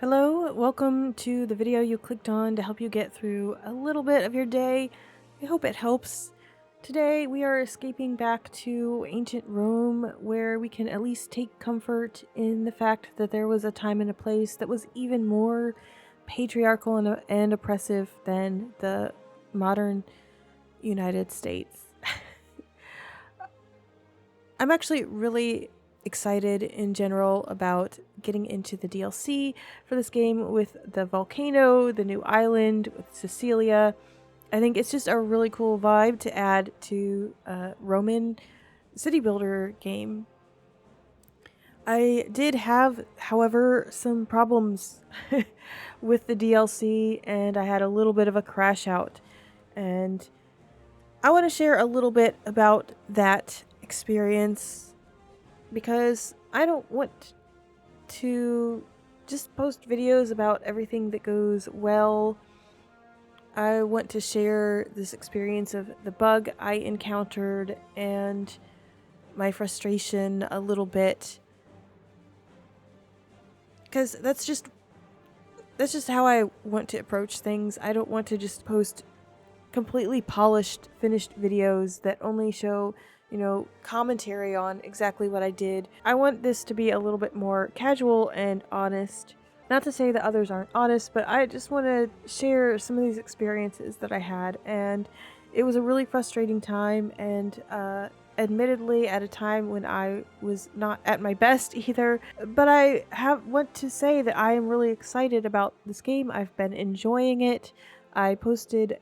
Hello, welcome to the video you clicked on to help you get through a little bit of your day. I hope it helps. Today we are escaping back to ancient Rome, where we can at least take comfort in the fact that there was a time and a place that was even more patriarchal and oppressive than the modern United States. I'm actually really excited in general about getting into the DLC for this game with the volcano, the new island, with Sicilia. I think it's just a really cool vibe to add to a Roman city builder game. I did have, however, some problems with the DLC, and I had a little bit of a crash out. And I want to share a little bit about that experience because I don't want to just post videos about everything that goes well. I want to share this experience of the bug I encountered and my frustration a little bit, because that's just how I want to approach things. I don't want to just post completely polished, finished videos that only show commentary on exactly what I did. I want this to be a little bit more casual and honest. Not to say that others aren't honest, but I just want to share some of these experiences that I had, and it was a really frustrating time, and admittedly at a time when I was not at my best either. But I want to say that I am really excited about this game. I've been enjoying it. I posted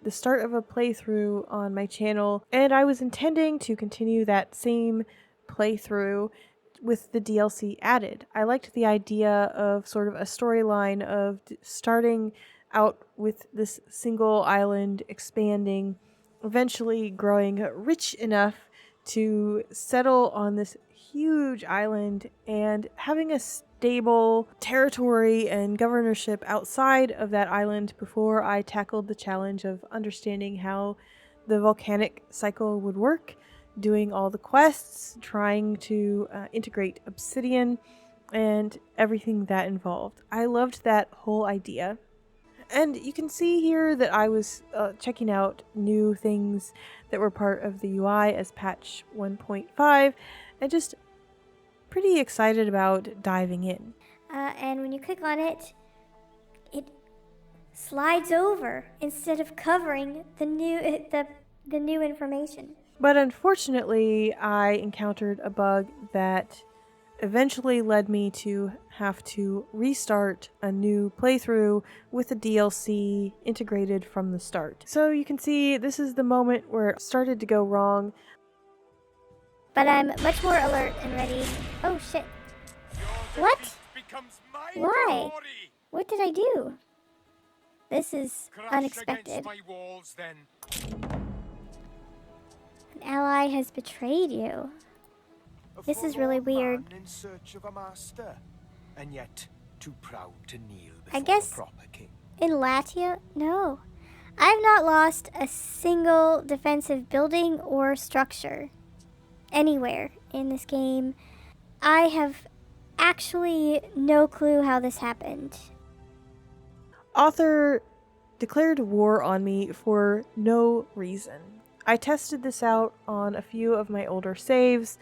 the start of a playthrough on my channel, and I was intending to continue that same playthrough with the DLC added. I liked the idea of sort of a storyline of starting out with this single island, expanding, eventually growing rich enough to settle on this huge island and having a stable territory and governorship outside of that island before I tackled the challenge of understanding how the volcanic cycle would work, doing all the quests, trying to integrate obsidian, and everything that involved. I loved that whole idea. And you can see here that I was checking out new things that were part of the UI as patch 1.5, and just pretty excited about diving in. And when you click on it, it slides over instead of covering the new information. But unfortunately, I encountered a bug that eventually led me to have to restart a new playthrough with the DLC integrated from the start. So you can see this is the moment where it started to go wrong. But I'm much more alert and ready. Oh shit. What? Why? What did I do? This is unexpected. An ally has betrayed you. This is really weird. In search of a master, and yet too proud to kneel before I guess the proper king. in Latvia? No. I've not lost a single defensive building or structure anywhere in this game. I have actually no clue how this happened. Author declared war on me for no reason. I tested this out on a few of my older saves.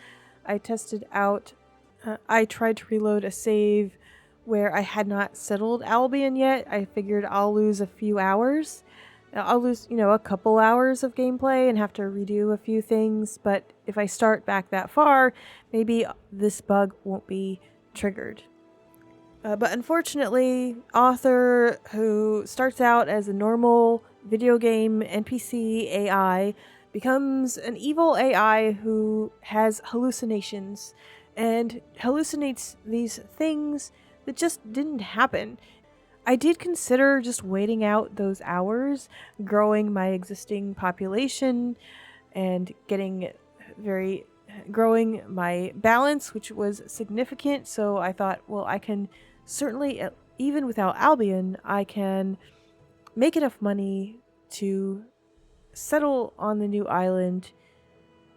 I tried to reload a save where I had not settled Albion yet. I figured I'll lose a few hours. I'll lose, a couple hours of gameplay and have to redo a few things, but if I start back that far, maybe this bug won't be triggered. But unfortunately, Author, who starts out as a normal video game NPC AI, becomes an evil AI who has hallucinations and hallucinates these things that just didn't happen. I did consider just waiting out those hours, growing my existing population and growing my balance, which was significant. So I thought, well, I can certainly, even without Albion, I can make enough money to settle on the new island,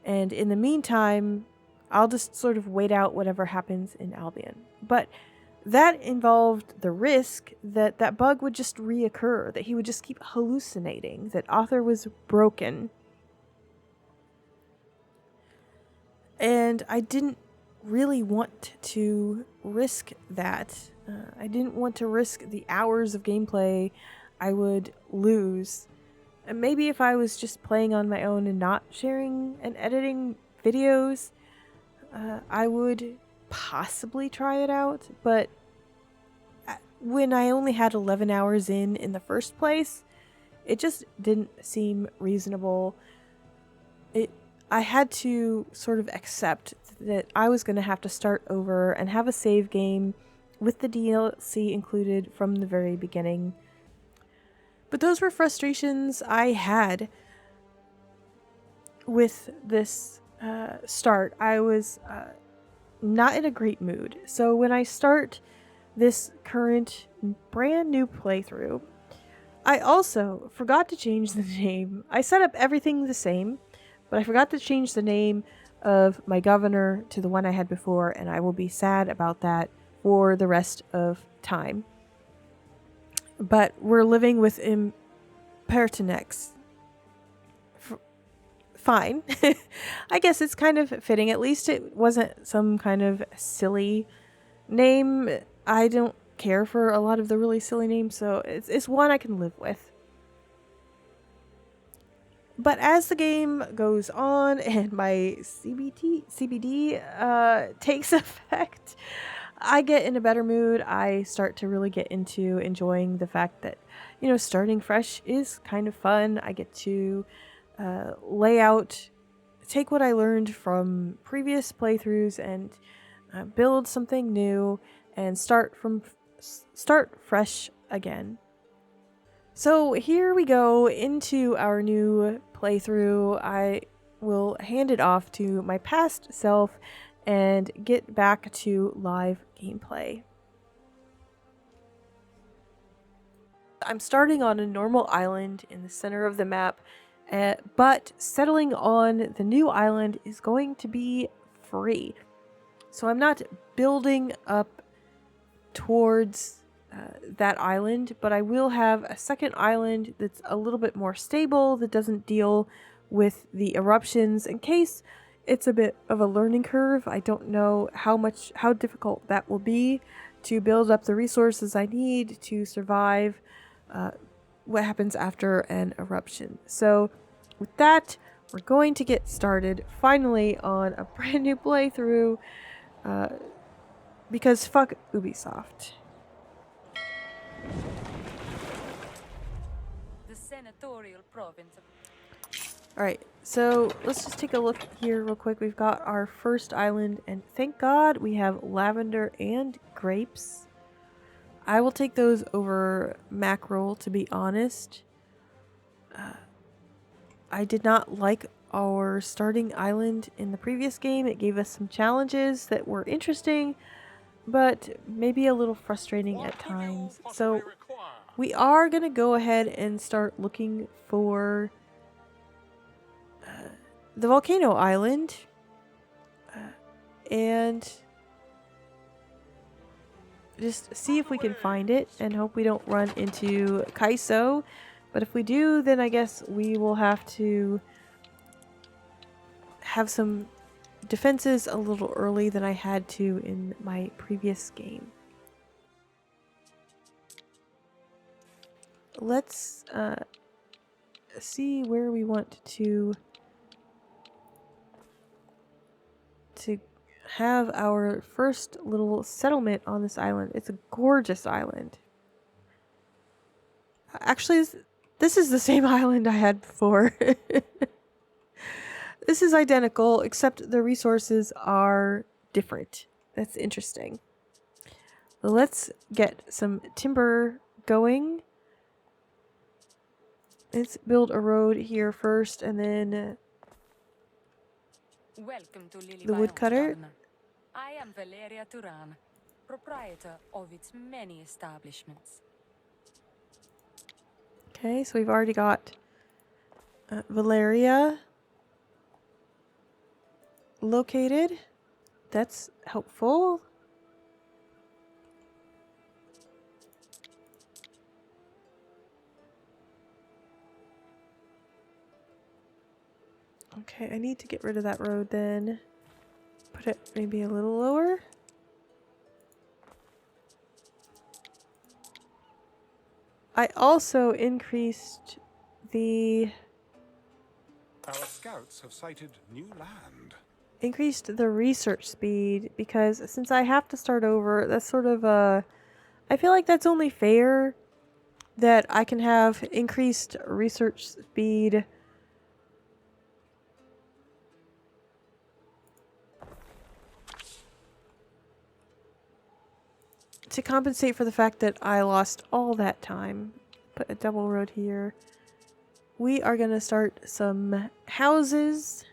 and in the meantime I'll just sort of wait out whatever happens in Albion. But that involved the risk that that bug would just reoccur, that he would just keep hallucinating, that Arthur was broken. And I didn't really want to risk that. I didn't want to risk the hours of gameplay I would lose. And maybe if I was just playing on my own and not sharing and editing videos, I would possibly try it out. But when I only had 11 hours in the first place, it just didn't seem reasonable. I had to sort of accept that I was going to have to start over and have a save game with the DLC included from the very beginning. But those were frustrations I had with this start. I was not in a great mood. So when I start this current brand new playthrough, I also forgot to change the name. I set up everything the same, but I forgot to change the name of my governor to the one I had before, and I will be sad about that for the rest of time. But we're living with impertinex. Fine. I guess it's kind of fitting. At least it wasn't some kind of silly name. I don't care for a lot of the really silly names, so it's one I can live with. But as the game goes on and my CBD takes effect, I get in a better mood. I start to really get into enjoying the fact that, you know, starting fresh is kind of fun. I get to take what I learned from previous playthroughs and build something new and start fresh again. So here we go into our new playthrough. I will hand it off to my past self and get back to live gameplay. I'm starting on a normal island in the center of the map, but settling on the new island is going to be free. So I'm not building up towards that island, but I will have a second island that's a little bit more stable, that doesn't deal with the eruptions, in case it's a bit of a learning curve. I don't know how difficult that will be to build up the resources I need to survive what happens after an eruption. So with that, we're going to get started finally on a brand new playthrough, because fuck Ubisoft. The senatorial province of Alright, so let's just take a look here real quick. We've got our first island, and thank God we have lavender and grapes. I will take those over mackerel, to be honest. I did not like our starting island in the previous game. It gave us some challenges that were interesting, but maybe a little frustrating at times. So we are going to go ahead and start looking for the volcano island, and just see if we can find it and hope we don't run into Kaiso. But if we do, then I guess we will have to have some defenses a little early than I had to in my previous game. Let's see where we want to have our first little settlement on this island. It's a gorgeous island. Actually, this is the same island I had before. This is identical, except the resources are different. That's interesting. Let's get some timber going. Let's build a road here first, and then Welcome to Lily the woodcutter. I am Valeria Turan, proprietor of its many establishments. Okay, so we've already got Valeria located. That's helpful. Okay, I need to get rid of that road then. Put it maybe a little lower. I also increased the Our scouts have sighted new land. research speed because since I have to start over, that's sort of I feel like that's only fair that I can have increased research speed to compensate for the fact that I lost all that time. Put a double road here. We are gonna start some houses.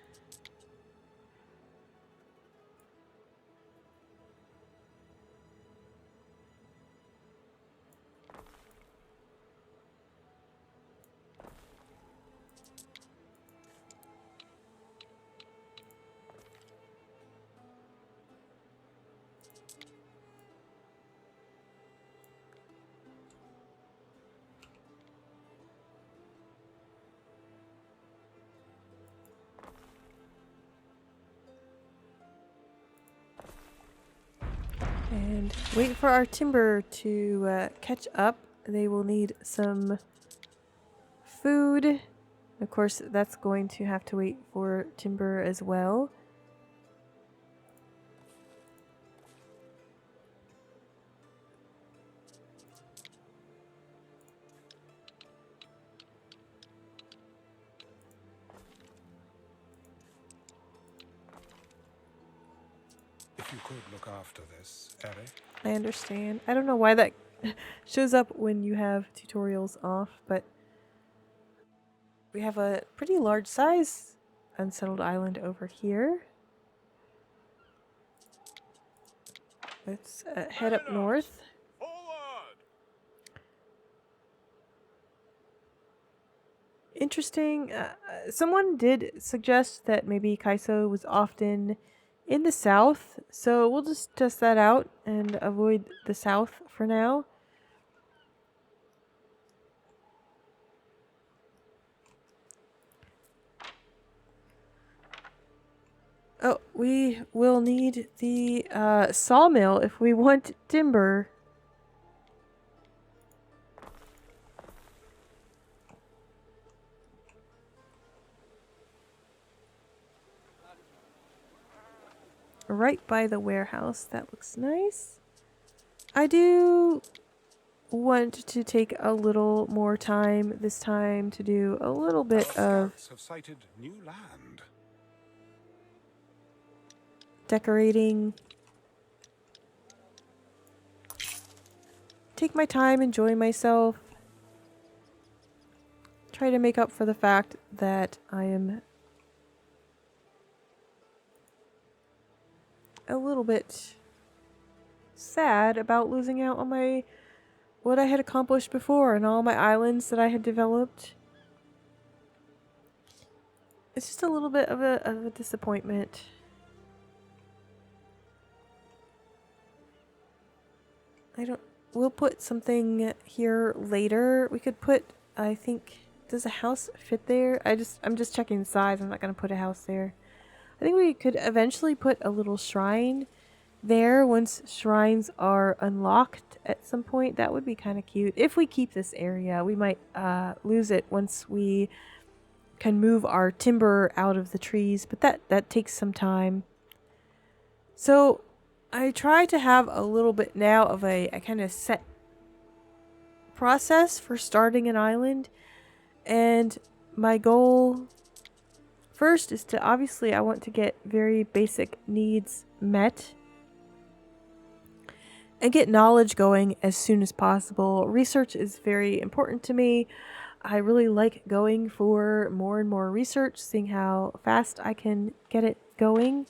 And wait for our timber to catch up. They will need some food. Of course, that's going to have to wait for timber as well. If you could look after this, Eric. I understand. I don't know why that shows up when you have tutorials off, but we have a pretty large size unsettled island over here. Let's head up north. Interesting. Someone did suggest that maybe Kaiso was often in the south, so we'll just test that out and avoid the south for now. Oh, we will need the sawmill if we want timber. Right by the warehouse. That looks nice. I do want to take a little more time this time to do a little bit of Scouts have sighted new land. decorating. Take my time, enjoy myself. Try to make up for the fact that I am a little bit sad about losing out on my what I had accomplished before and all my islands that I had developed. It's just a little bit of a disappointment. We'll put something here later. We could put, I think, does a house fit there? I'm just checking the size. I'm not going to put a house there. I think we could eventually put a little shrine there once shrines are unlocked at some point. That would be kind of cute. If we keep this area, we might lose it once we can move our timber out of the trees, but that takes some time. So I try to have a little bit now of a kind of set process for starting an island, and my goal first is to obviously I want to get very basic needs met and get knowledge going as soon as possible. Research is very important to me. I really like going for more and more research, seeing how fast I can get it going.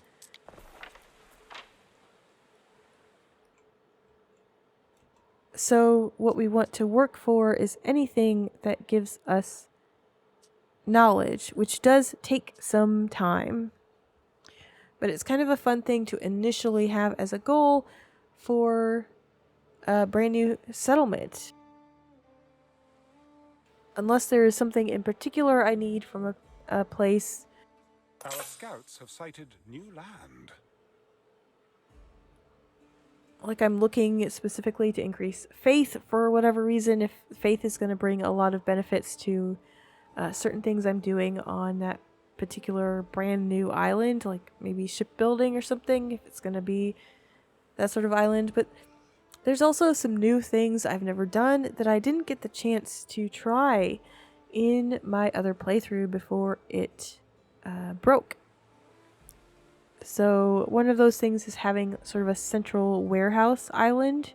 So what we want to work for is anything that gives us knowledge, which does take some time. But it's kind of a fun thing to initially have as a goal for a brand new settlement. Unless there is something in particular I need from a place, Our scouts have sighted new land. Like I'm looking specifically to increase faith for whatever reason. If faith is going to bring a lot of benefits to certain things I'm doing on that particular brand new island, like maybe shipbuilding or something, if it's going to be that sort of island. But there's also some new things I've never done that I didn't get the chance to try in my other playthrough before it broke. So one of those things is having sort of a central warehouse island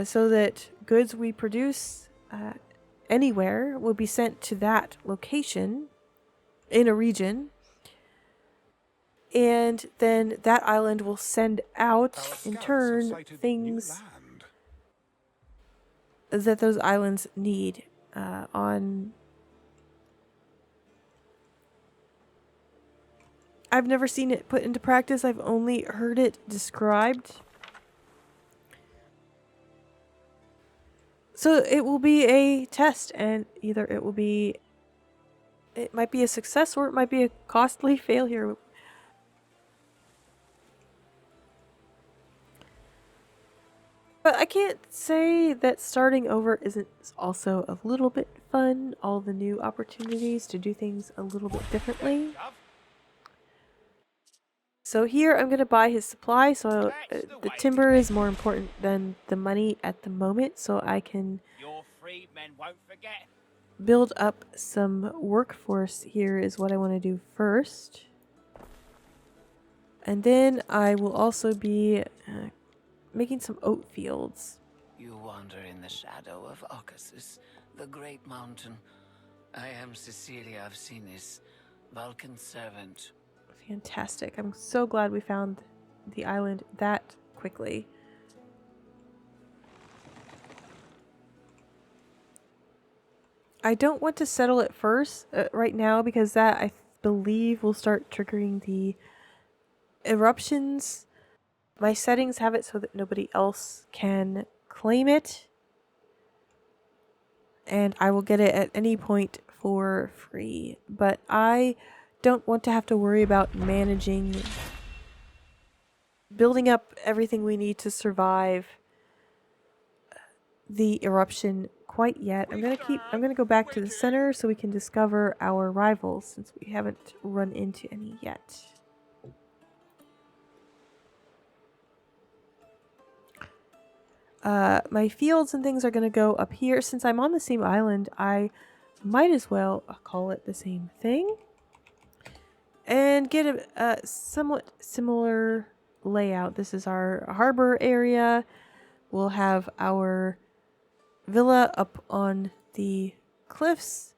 so that goods we produce anywhere will be sent to that location in a region. And then that island will send out, in turn, things that those islands need on... I've never seen it put into practice. I've only heard it described. So it will be a test, and either it might be a success or it might be a costly failure. But I can't say that starting over isn't also a little bit fun. All the new opportunities to do things a little bit differently. So here I'm going to buy his supply, so the timber is more important than the money at the moment, so I can build up some workforce here is what I want to do first. And then I will also be making some oat fields. You wander in the shadow of Occasus, the great mountain. I am Cecilia of Sinis, Vulcan's servant. Fantastic. I'm so glad we found the island that quickly. I don't want to settle it first right now because that I believe will start triggering the eruptions. My settings have it so that nobody else can claim it. And I will get it at any point for free. But I don't want to have to worry about building up everything we need to survive the eruption quite yet. I'm gonna go back to the center so we can discover our rivals since we haven't run into any yet. My fields and things are gonna go up here. Since I'm on the same island, I might as well call it the same thing. And get a somewhat similar layout. This is our harbor area. We'll have our villa up on the cliffs.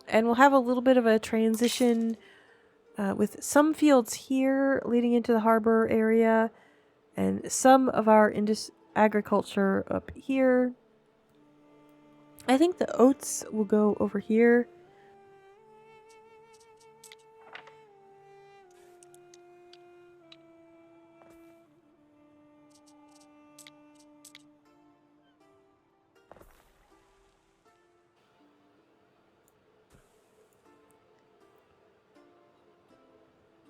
And we'll have a little bit of a transition with some fields here leading into the harbor area. And some of our agriculture up here. I think the oats will go over here.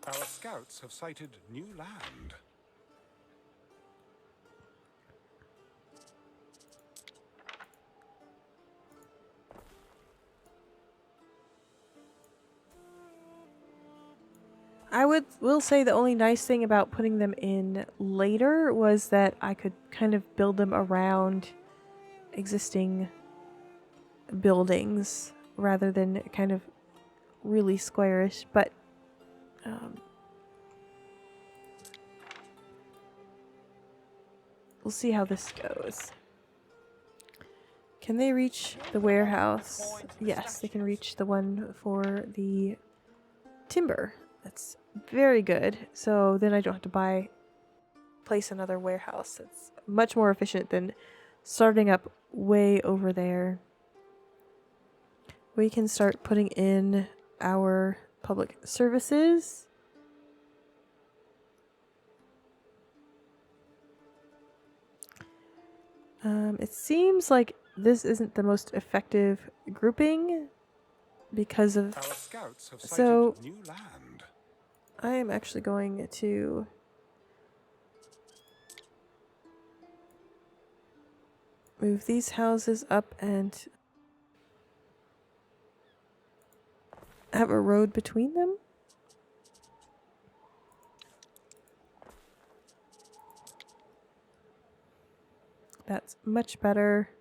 Our scouts have sighted new land. Will say the only nice thing about putting them in later was that I could kind of build them around existing buildings rather than kind of really squarish, but we'll see how this goes. Can they reach the warehouse? Yes, they can reach the one for the timber. That's very good. So then I don't have to place another warehouse. It's much more efficient than starting up way over there. We can start putting in our public services. It seems like this isn't the most effective grouping. because of... Our scouts have sighted So- new land. I am actually going to move these houses up and have a road between them. That's much better.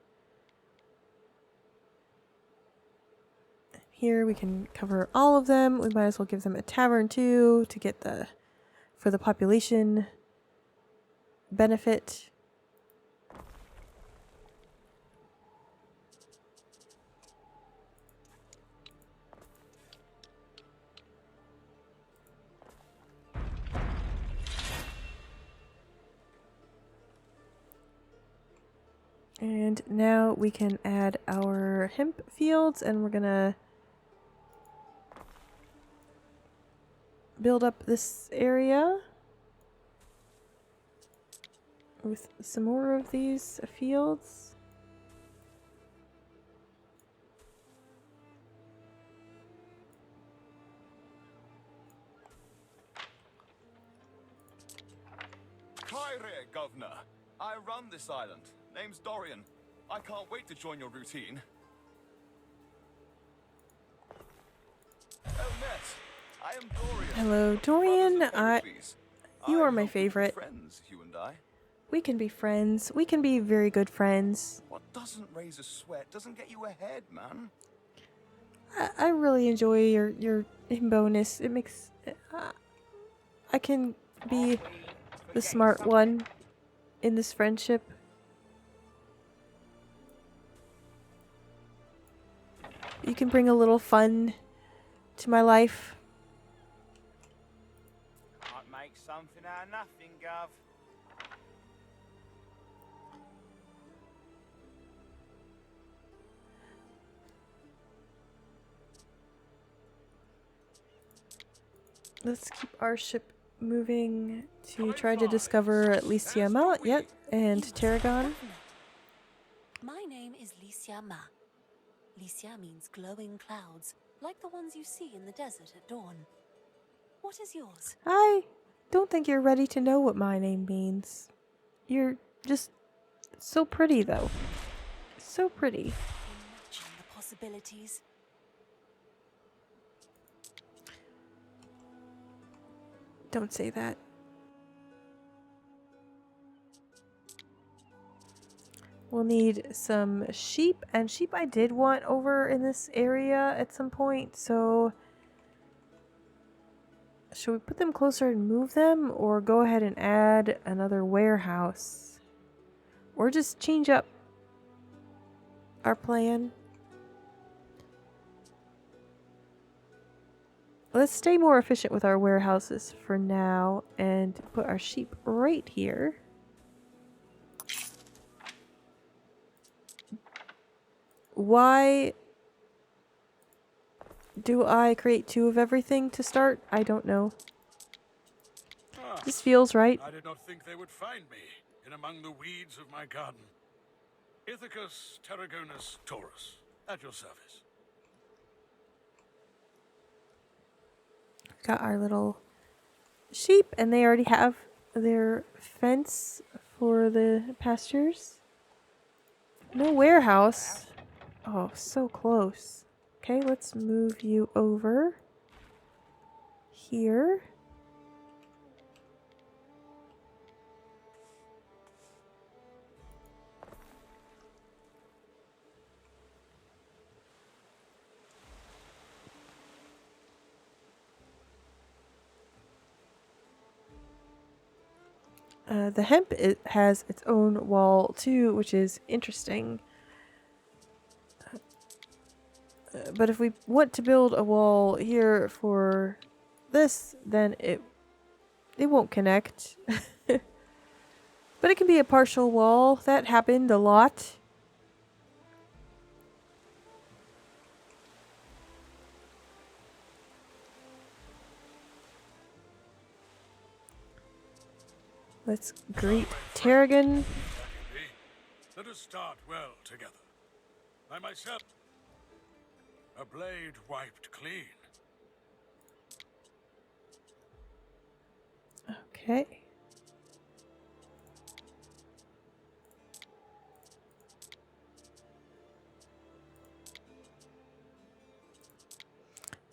Here we can cover all of them. We might as well give them a tavern too to get for the population benefit. And now we can add our hemp fields, and we're gonna build up this area with some more of these fields. Kyrie, Governor. I run this island. Name's Dorian. I can't wait to join your routine. Oh, Ness. I am Dorian. Hello, Dorian. Brothers of Heracles. You I are my hope we can be favorite. Friends, you and I. We can be friends. We can be very good friends. What doesn't raise a sweat doesn't get you ahead, man. I really enjoy your bonus. It makes I can be the smart one in this friendship. You can bring a little fun to my life. Might make something out of nothing, Gov. Let's keep our ship moving to try to discover Lycia Ma, and Tarragon. My name is Lycia Ma. Lycia means glowing clouds, like the ones you see in the desert at dawn. What is yours? I don't think you're ready to know what my name means. You're just so pretty, though. So pretty. Imagine the possibilities. Don't say that. We'll need some sheep, and sheep I did want over in this area at some point, so should we put them closer and move them, or go ahead and add another warehouse? Or just change up our plan? Let's stay more efficient with our warehouses for now and put our sheep right here. Why do I create 2 of everything to start? I don't know. This feels right. I did not think they would find me in among the weeds of my garden. Ithacus Tarragonus Taurus, at your service. Got our little sheep, and they already have their fence for the pastures. No warehouse. Oh, so close. Okay, let's move you over here. The hemp has its own wall too, which is interesting. But if we want to build a wall here for this, then it won't connect. But it can be a partial wall. That happened a lot. Let's greet Tarragon. Let us start well together. I myself... A blade wiped clean. Okay.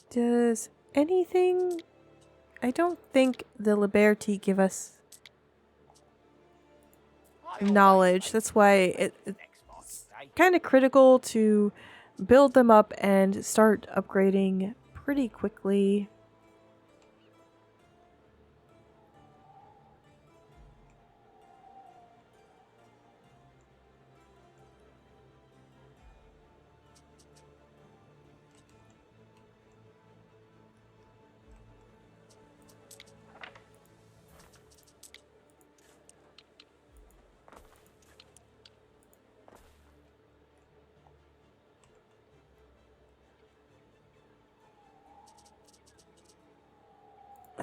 Does anything... I don't think the Liberty give us knowledge. That's why it's kind of critical to build them up and start upgrading pretty quickly.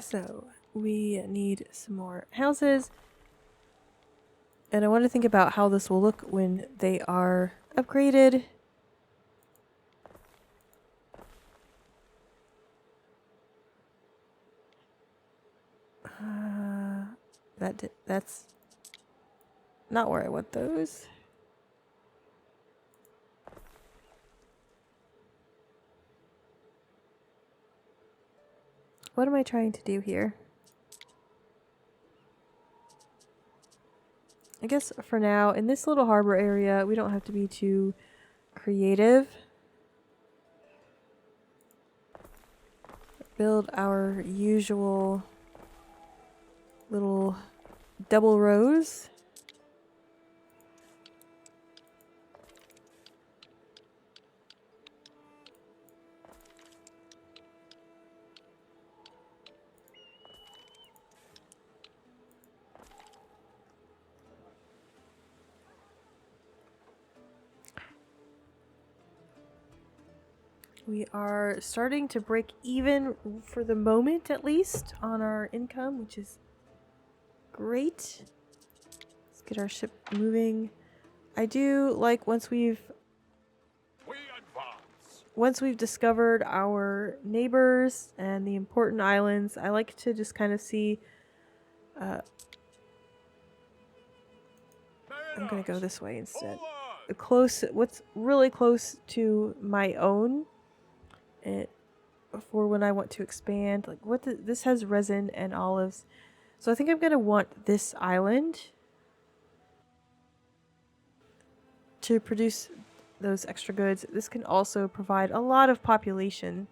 So we need some more houses. And I want to think about how this will look when they are upgraded. That's not where I want those. What am I trying to do here? I guess for now, in this little harbor area, we don't have to be too creative. Build our usual little double rows. We are starting to break even for the moment, at least, on our income, which is great. Let's get our ship moving. I do like once we've discovered our neighbors and the important islands, I like to just kind of see. I'm gonna go this way instead. What's really close to my own. For when I want to expand, like this has resin and olives, so I think I'm gonna want this island to produce those extra goods. This can also provide a lot of population,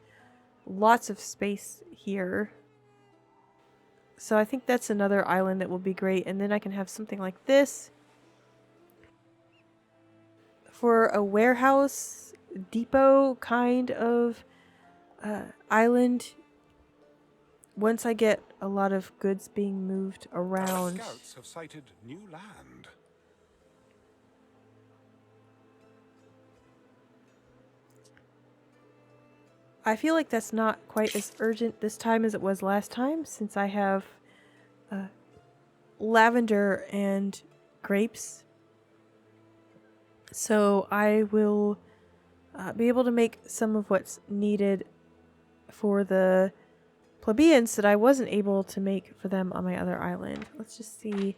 lots of space here, so I think that's another island that will be great. And then I can have something like this for a warehouse depot kind of island. Once I get a lot of goods being moved around. Scouts have sighted new land. I feel like that's not quite as urgent this time as it was last time, since I have lavender and grapes. So I will be able to make some of what's needed for the plebeians that I wasn't able to make for them on my other island. Let's just see.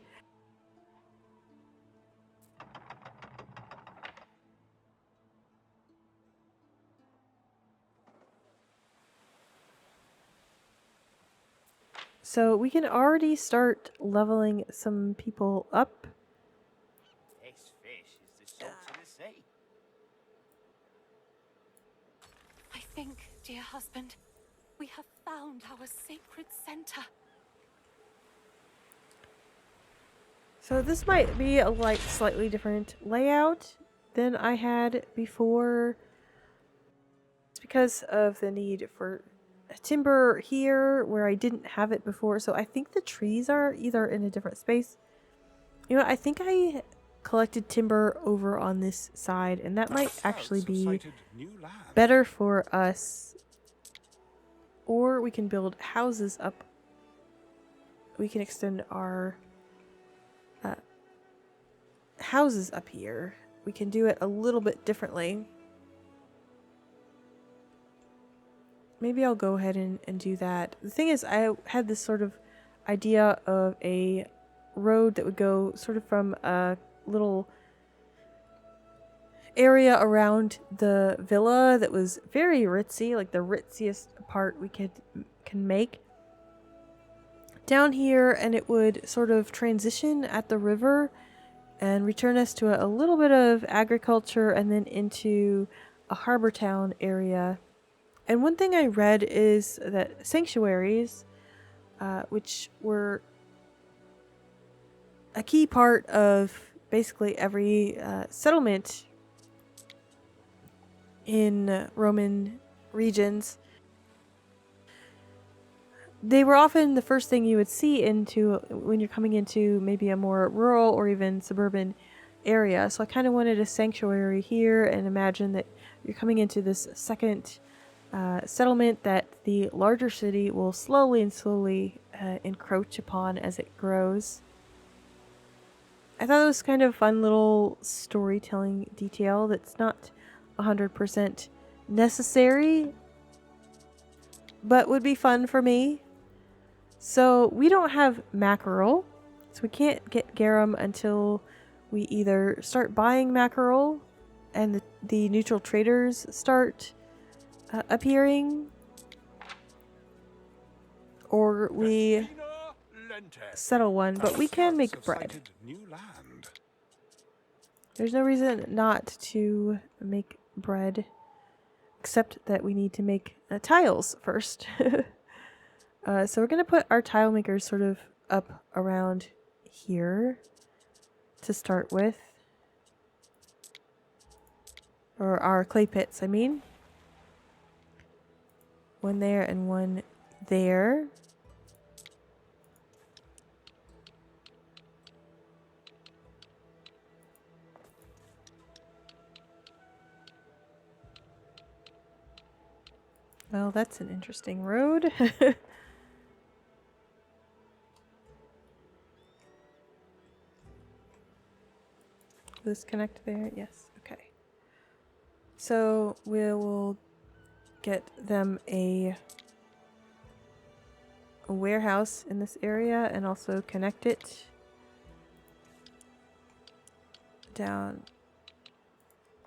So we can already start leveling some people up. This fish is the salt of the sea. I think, dear husband, we have found our sacred center. So this might be a slightly different layout than I had before. It's because of the need for timber here where I didn't have it before. So I think the trees are either in a different space. You know, I think I collected timber over on this side, and that might actually be better for us. Or we can build houses up. We can extend our houses up here. We can do it a little bit differently. maybe I'll go ahead and do that. The thing is, I had this sort of idea of a road that would go sort of from a little area around the villa that was very ritzy, like the ritziest part we can make, down here, and it would sort of transition at the river and return us to a little bit of agriculture and then into a harbor town area. And one thing I read is that sanctuaries, which were a key part of basically every settlement in Roman regions, they were often the first thing you would see into when you're coming into maybe a more rural or even suburban area. So I kind of wanted a sanctuary here, and imagine that you're coming into this second settlement that the larger city will slowly encroach upon as it grows. I thought it was kind of fun little storytelling detail that's not 100% necessary, but would be fun for me. So we don't have mackerel, so we can't get garum until we either start buying mackerel and the neutral traders start appearing, or we settle one, but we can make bread. There's no reason not to make bread, except that we need to make tiles first. So we're going to put our tile makers sort of up around here to start with. Or our clay pits, I mean. One there and one there. Well, that's an interesting road. This connect there? Yes. Okay. So we will get them a warehouse in this area and also connect it down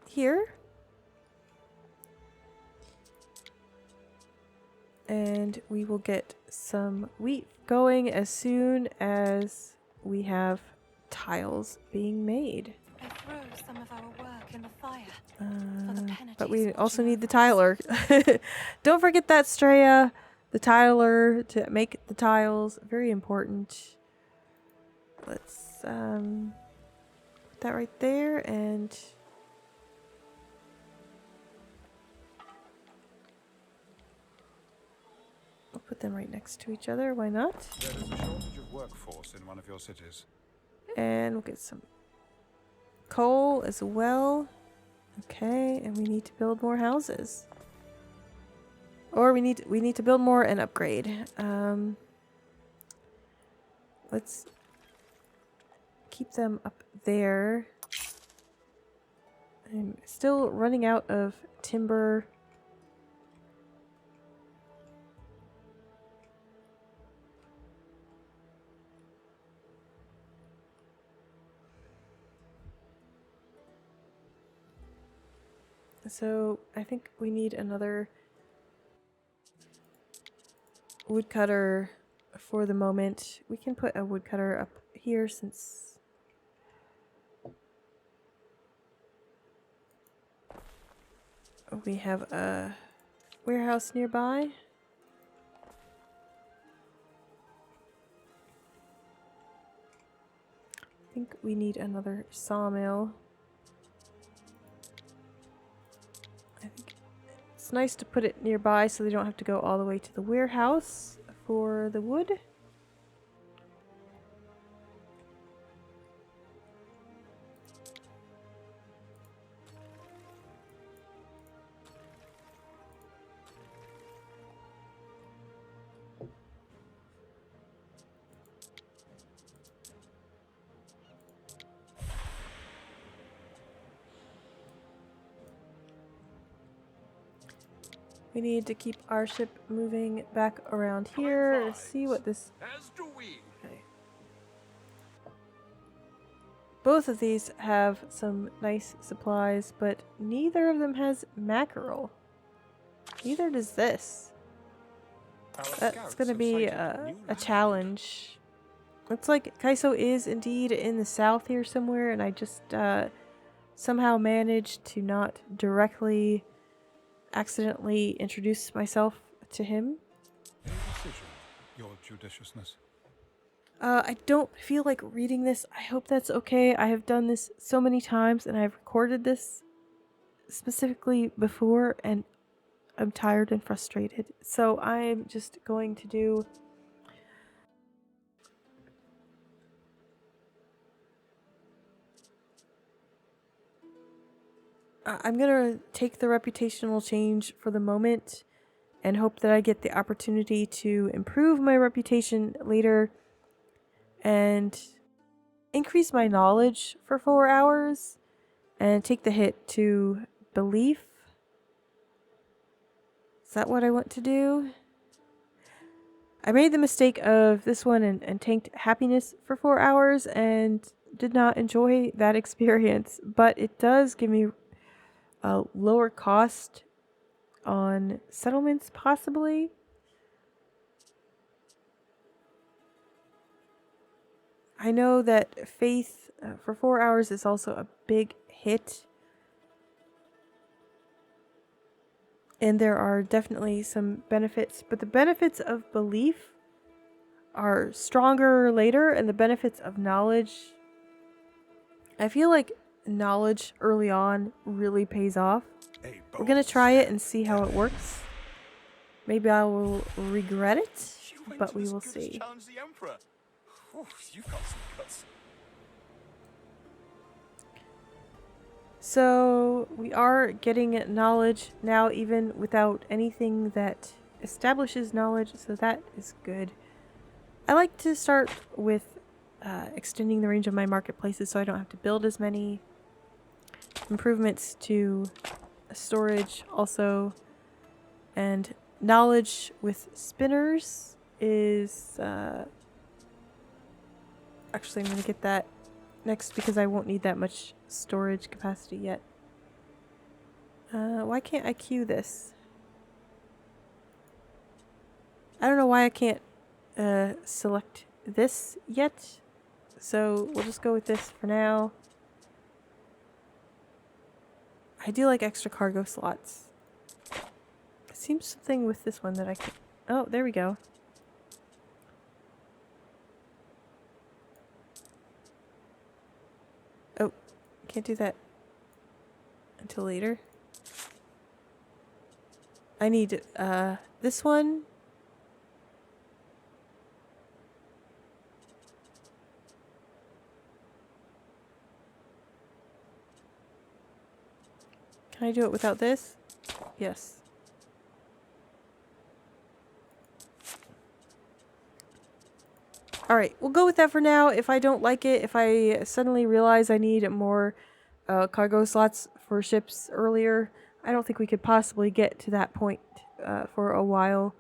here. And we will get some wheat going as soon as we have tiles being made. I throw some of our work in the fire. But we also need the tiler. Don't forget that, Straya. The tiler to make the tiles. Very important. Let's put that right there, and we'll put them right next to each other. Why not? There is a shortage of workforce in one of your cities. And we'll get some coal as well. Okay, and we need to build more houses. Or we need to build more and upgrade. Let's keep them up there. I'm still running out of timber. So I think we need another woodcutter for the moment. We can put a woodcutter up here since we have a warehouse nearby. I think we need another sawmill. I think it's nice to put it nearby so they don't have to go all the way to the warehouse for the wood. We need to keep our ship moving back around here to see what this... As do we. Okay. Both of these have some nice supplies, but neither of them has mackerel. Neither does this. That's gonna be a challenge. Looks like Kaiso is indeed in the south here somewhere, and I just somehow managed to not directly accidentally introduce myself to him. Your judiciousness. I don't feel like reading this. I hope that's okay. I have done this so many times, and I've recorded this specifically before, and I'm tired and frustrated. So I'm just going to do... I'm gonna take the reputational change for the moment and hope that I get the opportunity to improve my reputation later and increase my knowledge for 4 hours and take the hit to belief. Is that what I want to do? I made the mistake of this one and tanked happiness for 4 hours and did not enjoy that experience, but it does give me a lower cost on settlements, possibly. I know that faith for 4 hours is also a big hit. And there are definitely some benefits, but the benefits of belief are stronger later, and the benefits of knowledge, I feel like knowledge early on really pays off. We're gonna try it and see how it works. Maybe I will regret it, but we will see. So we are getting knowledge now, even without anything that establishes knowledge, so that is good. I like to start with extending the range of my marketplaces so I don't have to build as many. Improvements to storage also, and knowledge with spinners is actually I'm going to get that next because I won't need that much storage capacity yet. Why can't I queue this? I don't know why I can't select this yet, so we'll just go with this for now. I do like extra cargo slots. It seems something with this one that I can... Oh, there we go. Oh, can't do that until later. I need this one. Can I do it without this? Yes. Alright, we'll go with that for now. If I don't like it, if I suddenly realize I need more cargo slots for ships earlier, I don't think we could possibly get to that point for a while.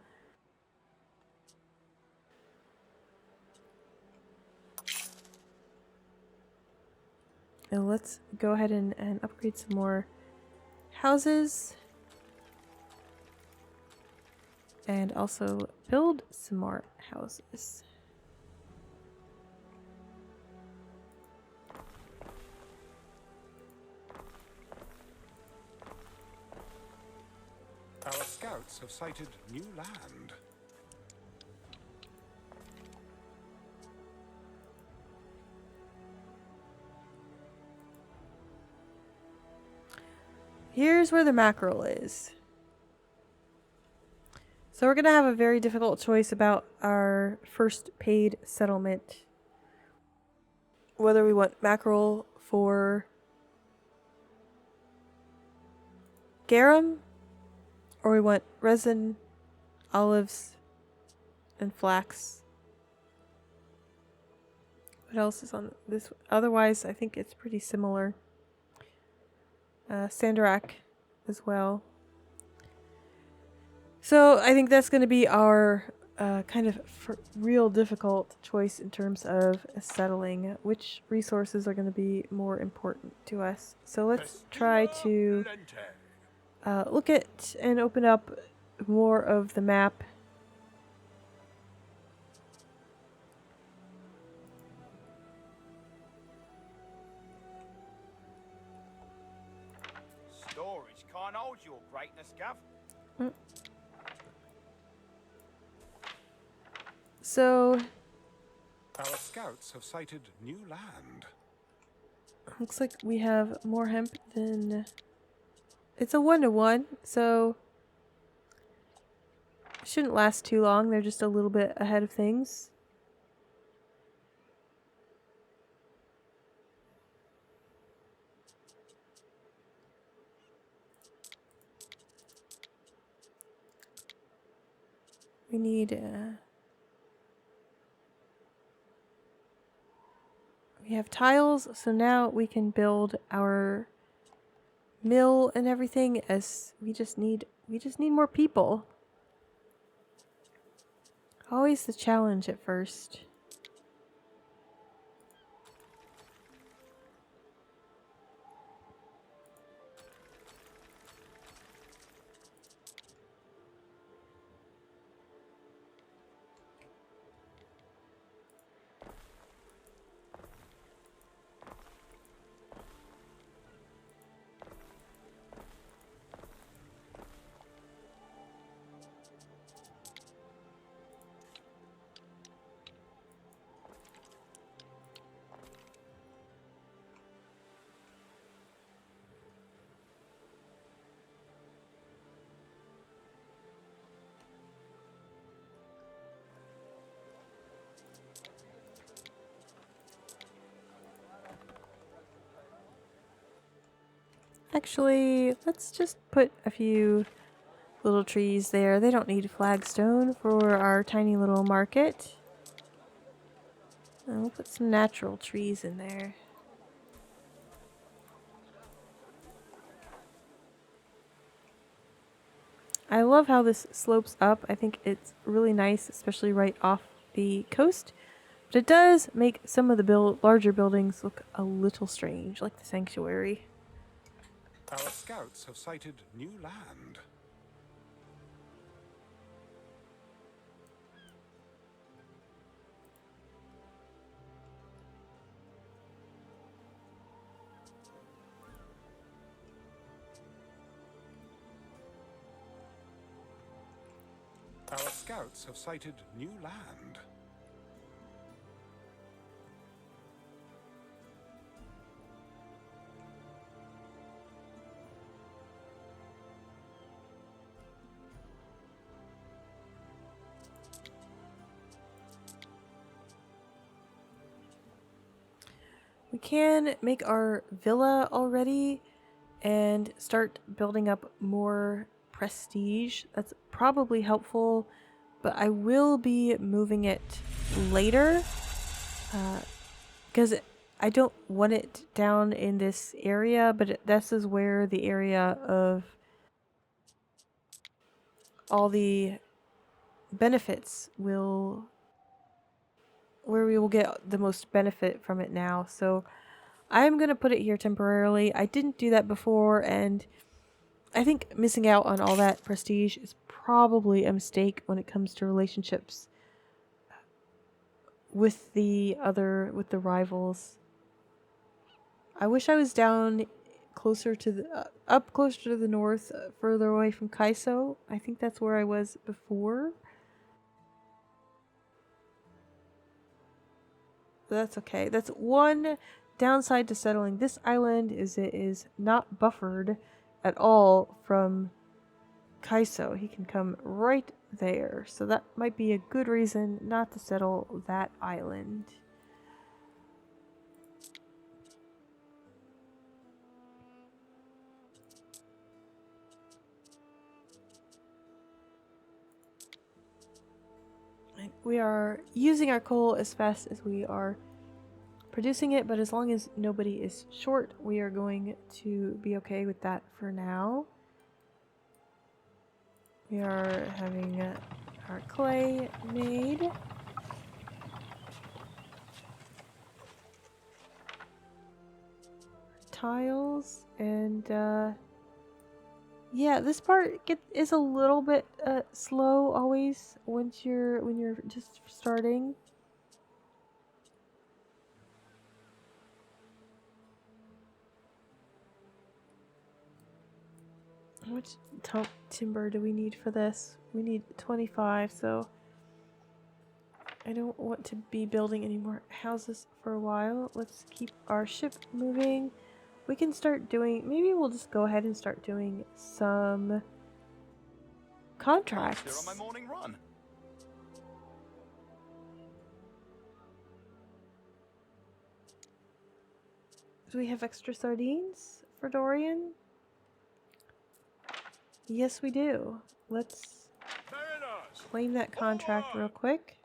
And let's go ahead and upgrade some more houses. And also build some more houses. Our scouts have sighted new land. Here's where the mackerel is. So we're going to have a very difficult choice about our first paid settlement. Whether we want mackerel for garum, or we want resin, olives, and flax. What else is on this? Otherwise, I think it's pretty similar. Sandarak as well. So I think that's going to be our kind of real difficult choice in terms of settling which resources are going to be more important to us. So let's try to look at and open up more of the map. Storage can't hold your greatness, Gav. So Our scouts have sighted new land. looks like we have more hemp than... It's a 1-to-1, so it shouldn't last too long. They're just a little bit ahead of things. We need we have tiles, so now we can build our mill and everything. As we just need more people. Always the challenge at first. Actually, let's just put a few little trees there. They don't need flagstone for our tiny little market. And we'll put some natural trees in there. I love how this slopes up. I think it's really nice, especially right off the coast. But it does make some of the larger buildings look a little strange, like the sanctuary. Our scouts have sighted new land. Our scouts have sighted new land. We can make our villa already and start building up more prestige. That's probably helpful, but I will be moving it later because I don't want it down in this area, but this is where the area of all the benefits will, where we will get the most benefit from it now. So I'm going to put it here temporarily. I didn't do that before, and I think missing out on all that prestige is probably a mistake when it comes to relationships with the rivals. I wish I was down closer to the, up closer to the north, further away from Kaiso. I think that's where I was before. But that's okay. That's one downside to settling this island, is it is not buffered at all from Kaiso. He can come right there. So that might be a good reason not to settle that island. We are using our coal as fast as we are producing it, but as long as nobody is short, we are going to be okay with that for now. We are having our clay made. Tiles and yeah, this part is a little bit slow always when you're just starting. How much timber do we need for this? We need 25, so I don't want to be building any more houses for a while. Let's keep our ship moving. We can start doing, maybe we'll just go ahead and start doing some contracts. Here on my morning run. Do we have extra sardines for Dorian? Yes, we do. Let's claim that contract real quick.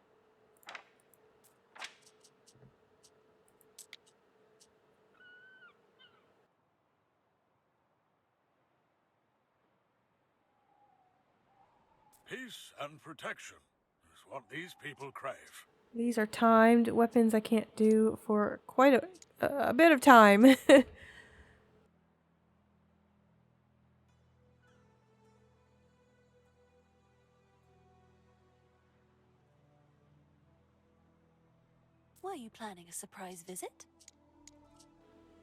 Peace and protection is what these people crave. These are timed weapons I can't do for quite a bit of time. Were you planning a surprise visit?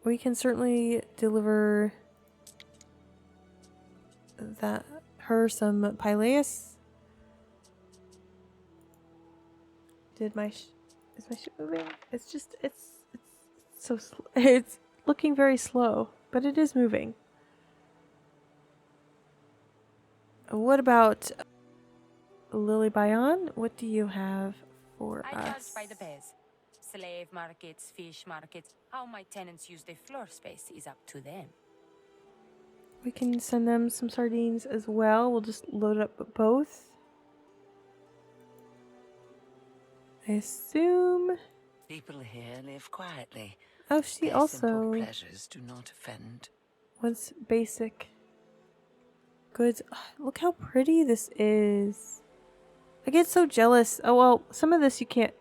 We can certainly deliver her some pileus. Is my ship moving? It's just it's so it's looking very slow, but it is moving. What about Lily Bayon? What do you have for I us? judge by the pairs. Slave markets, fish markets. How my tenants use their floor space is up to them. We can send them some sardines as well. We'll just load up both. I assume. People here live quietly. Oh, she Their simple also pleasures do not offend. wants basic goods. Ugh, look how pretty this is. I get so jealous. Oh well, some of this you can't.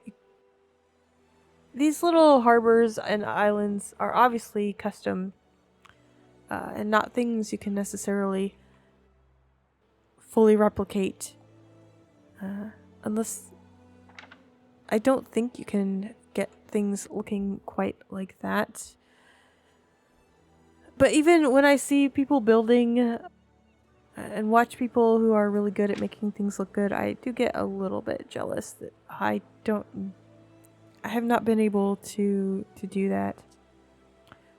These little harbors and islands are obviously custom and not things you can necessarily fully replicate. Unless... I don't think you can get things looking quite like that. But even when I see people building and watch people who are really good at making things look good, I do get a little bit jealous that I have not been able to do that.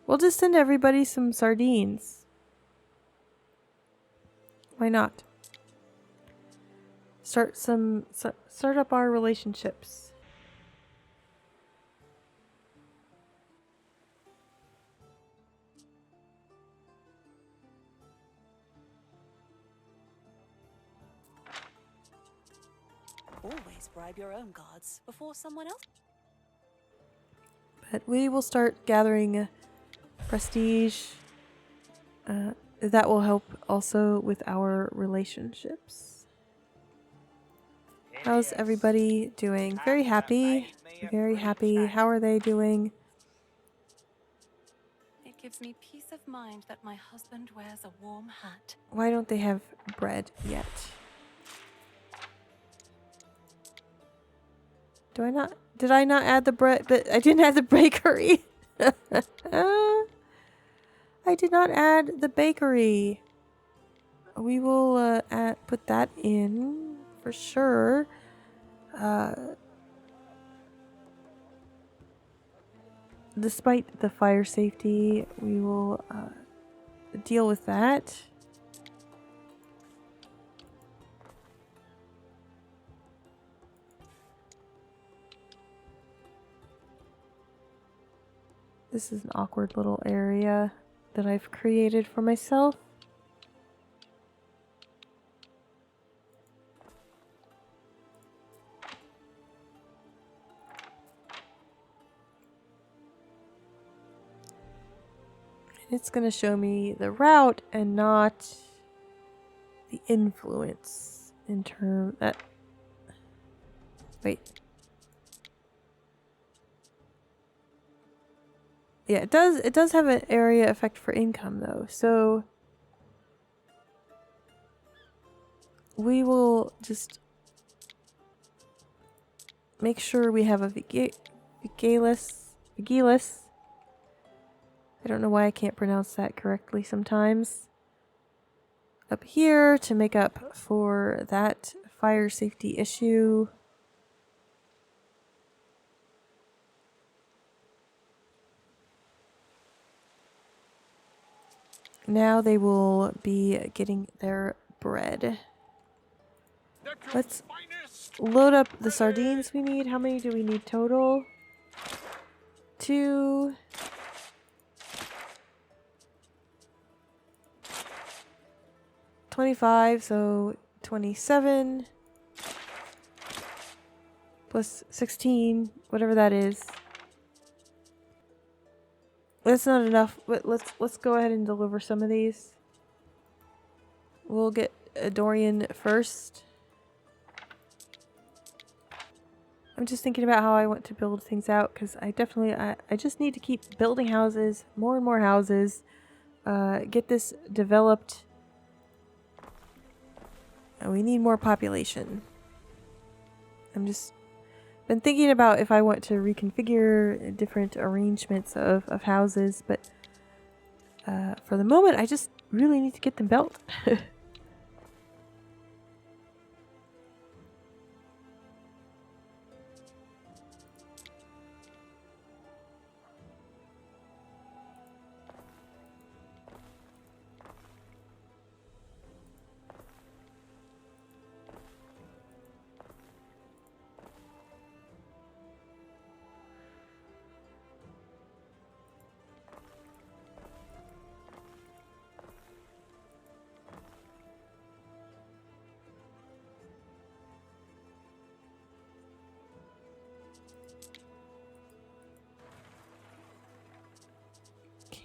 We'll just send everybody some sardines. Why not? Start up our relationships. Always bribe your own guards before someone else. But we will start gathering prestige. That will help also with our relationships. How's everybody doing? Very happy. Very happy. How are they doing? It gives me peace of mind that my husband wears a warm hat. Why don't they have bread yet? Did I not add the bread? But I didn't add the bakery. I did not add the bakery. We will put that in for sure. Despite the fire safety, we will deal with that. This is an awkward little area that I've created for myself. It's going to show me the route and not the influence in term that. Wait. Yeah, it does. It does have an area effect for income though, so we will just make sure we have a Vigalis. I don't know why I can't pronounce that correctly sometimes. Up here to make up for that fire safety issue. Now they will be getting their bread. Let's load up the sardines we need. How many do we need total? 2. $25, so 27 plus 16, whatever that is. That's not enough, but let's go ahead and deliver some of these. We'll get Dorian first. I'm just thinking about how I want to build things out because I just need to keep building houses, more and more houses, get this developed. And we need more population. I'm just been thinking about if I want to reconfigure different arrangements of houses, but for the moment I just really need to get them built.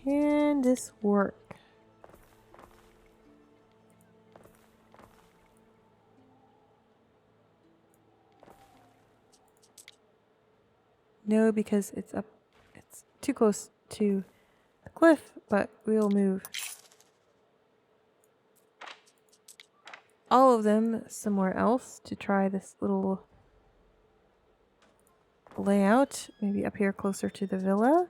Can this work? No, because it's too close to the cliff, but we'll move all of them somewhere else to try this little layout. Maybe up here closer to the villa.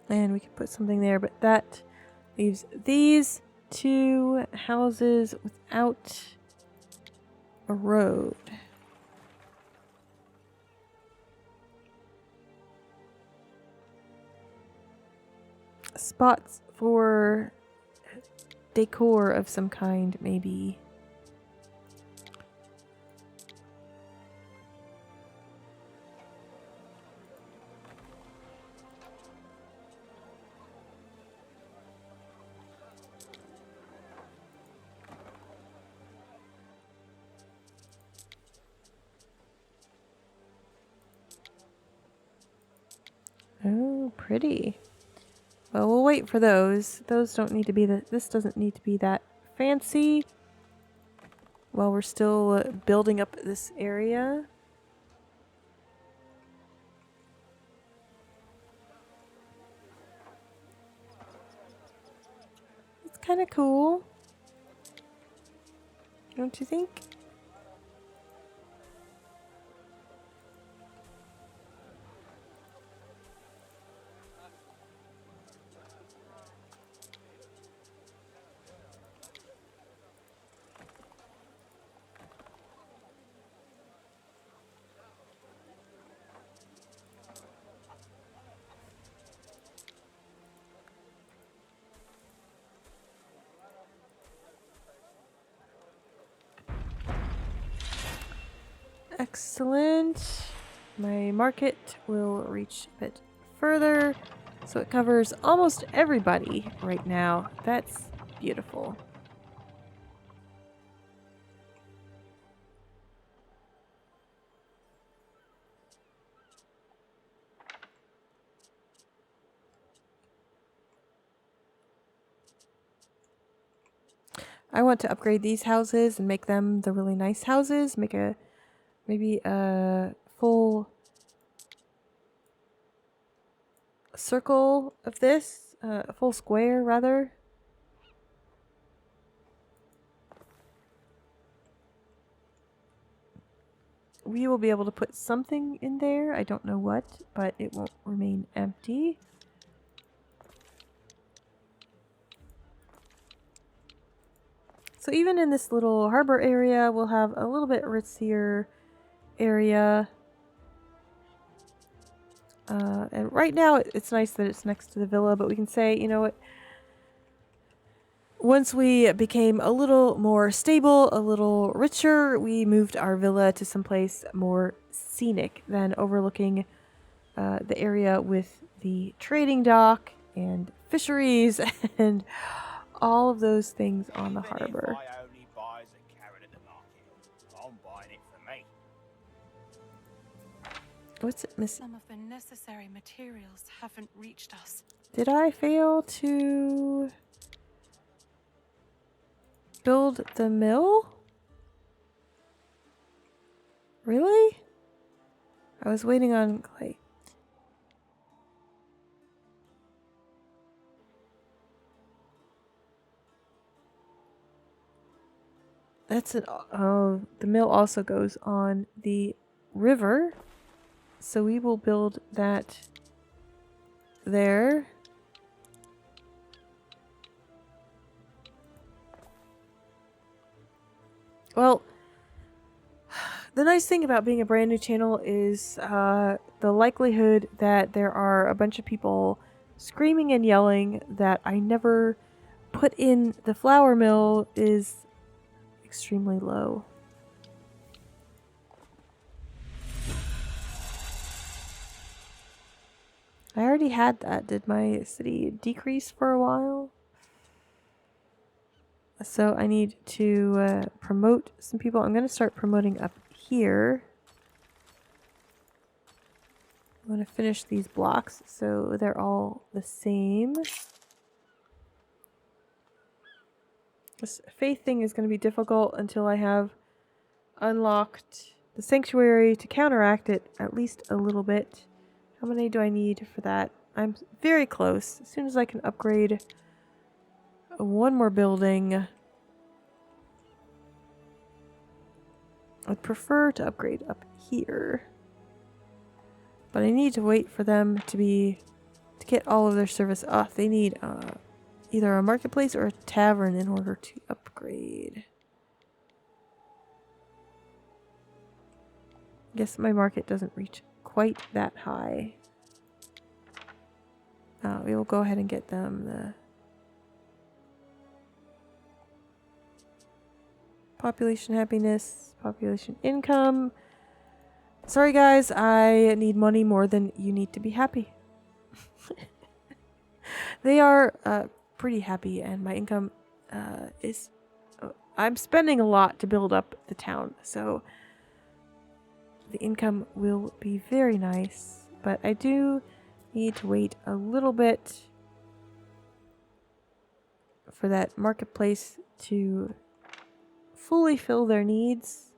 And we can put something there, but that leaves these 2 houses without a road. Spots for decor of some kind, maybe. Oh, pretty. Well, we'll wait for those. Those don't need to be this doesn't need to be that fancy while we're still building up this area. It's kind of cool. Don't you think? Excellent. My market will reach a bit further, so it covers almost everybody right now. That's beautiful. I want to upgrade these houses and make them the really nice houses. Make a maybe a full circle of this, a full square rather. We will be able to put something in there. I don't know what, but it won't remain empty. So even in this little harbor area, we'll have a little bit ritzier area. And right now, it's nice that it's next to the villa, but we can say, you know what, once we became a little more stable, a little richer, we moved our villa to someplace more scenic than overlooking the area with the trading dock and fisheries and all of those things on the harbor. I only buys a carrot at the market, I'm buying it for me. What's it missing? Some of the necessary materials haven't reached us. Did I fail to build the mill? Really? I was waiting on clay. That's an oh, the mill also goes on the river. So we will build that there. Well, the nice thing about being a brand new channel is the likelihood that there are a bunch of people screaming and yelling that I never put in the flour mill is extremely low. I already had that. Did my city decrease for a while? So I need to promote some people. I'm going to start promoting up here. I'm going to finish these blocks so they're all the same. This faith thing is going to be difficult until I have unlocked the sanctuary to counteract it at least a little bit. How many do I need for that? I'm very close. As soon as I can upgrade one more building. I'd prefer to upgrade up here. But I need to wait for them to get all of their service off. They need either a marketplace or a tavern in order to upgrade. I guess my market doesn't reach quite that high. We will go ahead and get them the population happiness, population income. Sorry guys, I need money more than you need to be happy. They are pretty happy and my income is... I'm spending a lot to build up the town, so the income will be very nice, but I do need to wait a little bit for that marketplace to fully fill their needs.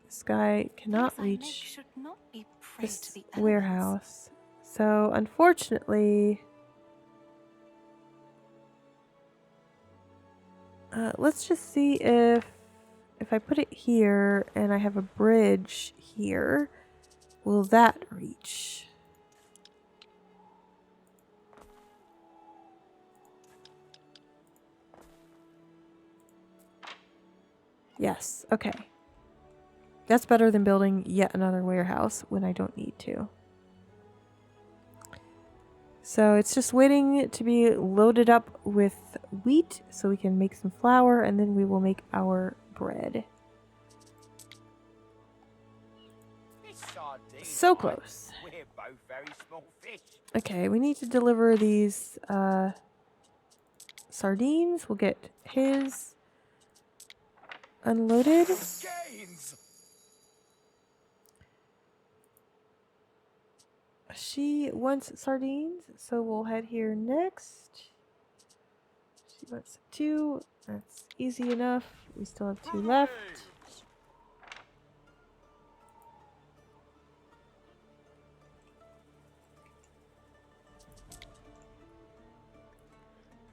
This guy cannot reach this warehouse. So unfortunately, let's just see if I put it here and I have a bridge here, will that reach? Yes, okay. That's better than building yet another warehouse when I don't need to. So it's just waiting to be loaded up with wheat so we can make some flour, and then we will make our bread. This sardine So line, close. we're both very small fish. Okay, we need to deliver these sardines. We'll get his unloaded. Gains! She wants sardines, so we'll head here next. She wants 2. That's easy enough. We still have 2 left.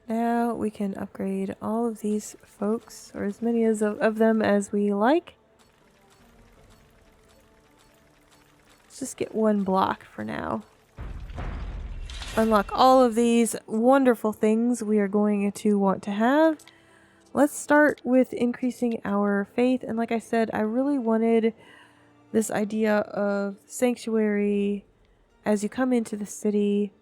Now we can upgrade all of these folks, or as many of them as we like. Let's just get 1 block for now. Unlock all of these wonderful things we are going to want to have. Let's start with increasing our faith. And like I said, I really wanted this idea of sanctuary as you come into the city.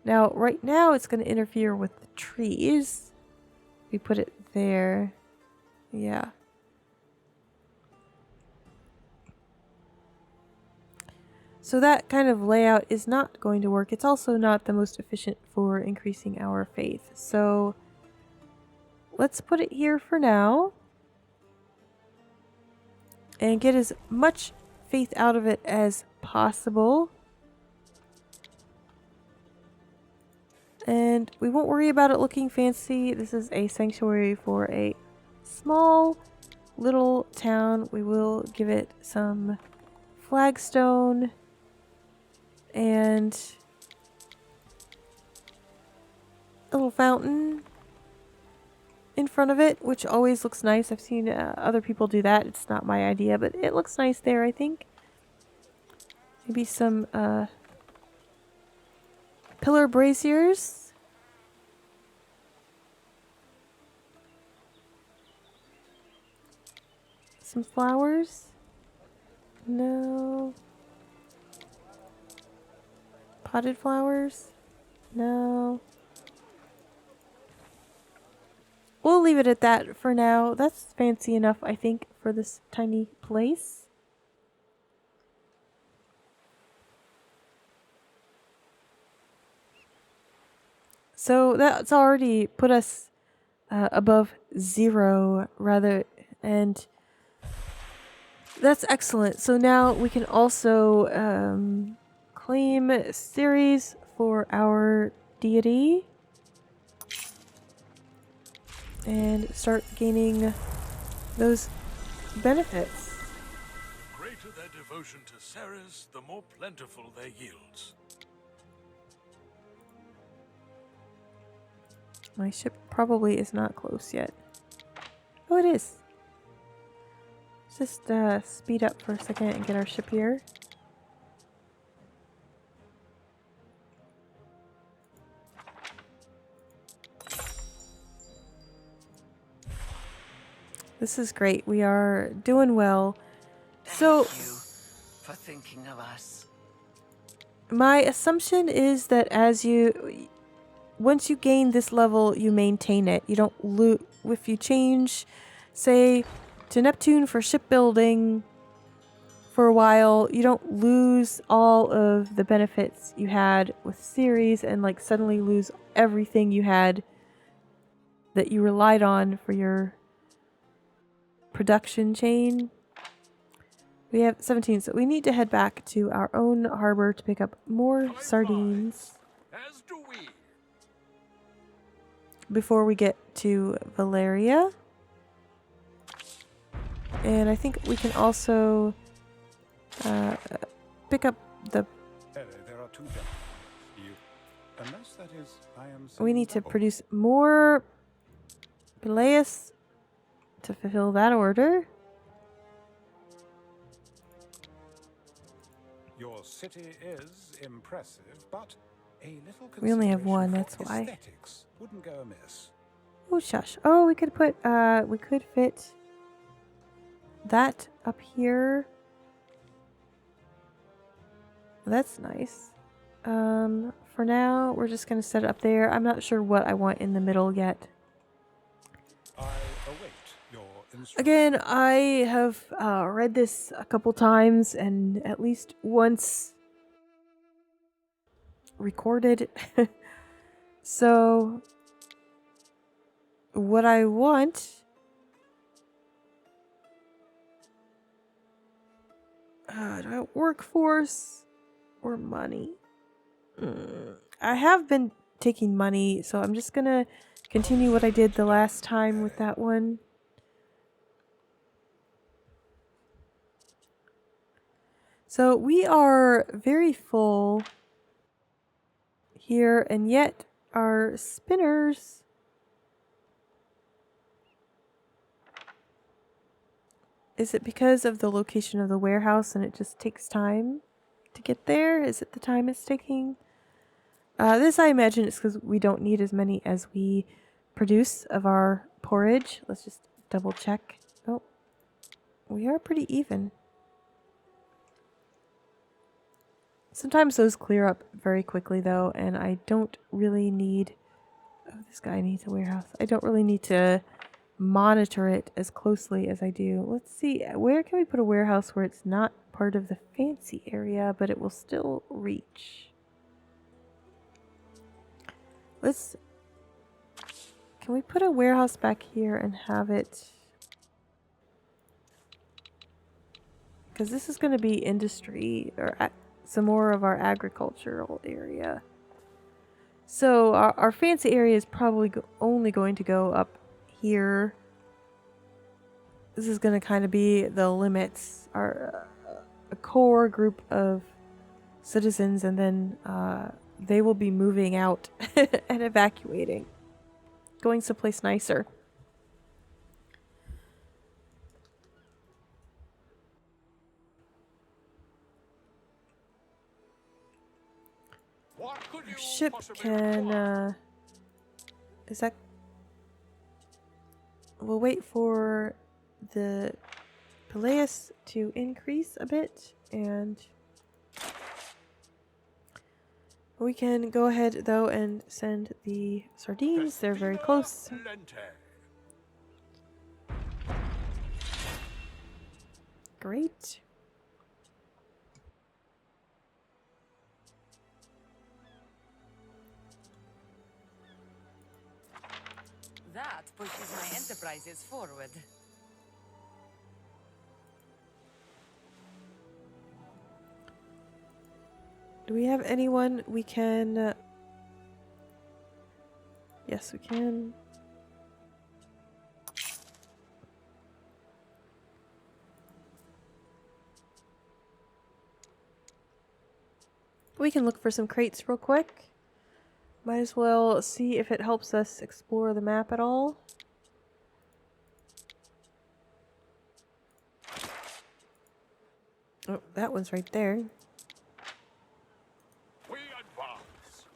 Now, right now it's going to interfere with the trees. We put it there. Yeah. So that kind of layout is not going to work. It's also not the most efficient for increasing our faith. So let's put it here for now and get as much faith out of it as possible. And we won't worry about it looking fancy. This is a sanctuary for a small little town. We will give it some flagstone and a little fountain in front of it, which always looks nice. I've seen other people do that. It's not my idea, but it looks nice there, I think. Maybe some pillar braziers. Some flowers. No. Potted flowers? No. We'll leave it at that for now. That's fancy enough, I think, for this tiny place. So that's already put us above 0, rather, and that's excellent. So now we can also claim Ceres for our deity and start gaining those benefits. Greater their devotion to Ceres, the more plentiful their yields. My ship probably is not close yet. Oh, it is. Let's just speed up for a second and get our ship here. This is great. We are doing well. So, Thank you for thinking of us. my assumption is that once you gain this level, you maintain it. You don't lose. If you change, say, to Neptune for shipbuilding for a while, you don't lose all of the benefits you had with Ceres and like suddenly lose everything you had that you relied on for your production chain. We have 17, so we need to head back to our own harbor to pick up more sardines As do we. before we get to Valeria. And I think we can also pick up the... There are 2 things. Unless that is, I am We need to double. produce more Peleus to fulfill that order. Your city is impressive, but a little We only have one, consideration that's for why. aesthetics wouldn't go amiss. Oh, shush. Oh, we could fit that up here. That's nice. for now. We're just going to set it up there. I'm not sure what I want in the middle yet. I await your instructions. Again, I have read this a couple times and at least once recorded. So, what I want... do I want workforce or money? I have been taking money, so I'm just gonna continue what I did the last time with that one. So we are very full here, and yet our spinners... Is it because of the location of the warehouse and it just takes time to get there? Is it the time it's taking? This I imagine is because we don't need as many as we produce of our porridge. Let's just double check. Oh, we are pretty even. Sometimes those clear up very quickly though, and I don't really need... Oh, this guy needs a warehouse. I don't really need to monitor it as closely as I do. Let's see, where can we put a warehouse where it's not part of the fancy area, but it will still reach? Can we put a warehouse back here and have it... Because this is going to be industry, or some more of our agricultural area. So our fancy area is probably only going to go up here. This is going to kind of be the limits. Our a core group of citizens, and then they will be moving out and evacuating, going someplace nicer. Our ship can is that... We'll wait for the Peleus to increase a bit, and we can go ahead though and send the sardines. They're very close. Great. That pushes my enterprises forward. Do we have anyone we can... Yes, we can. We can look for some crates real quick. Might as well see if it helps us explore the map at all. Oh, that one's right there. We advance.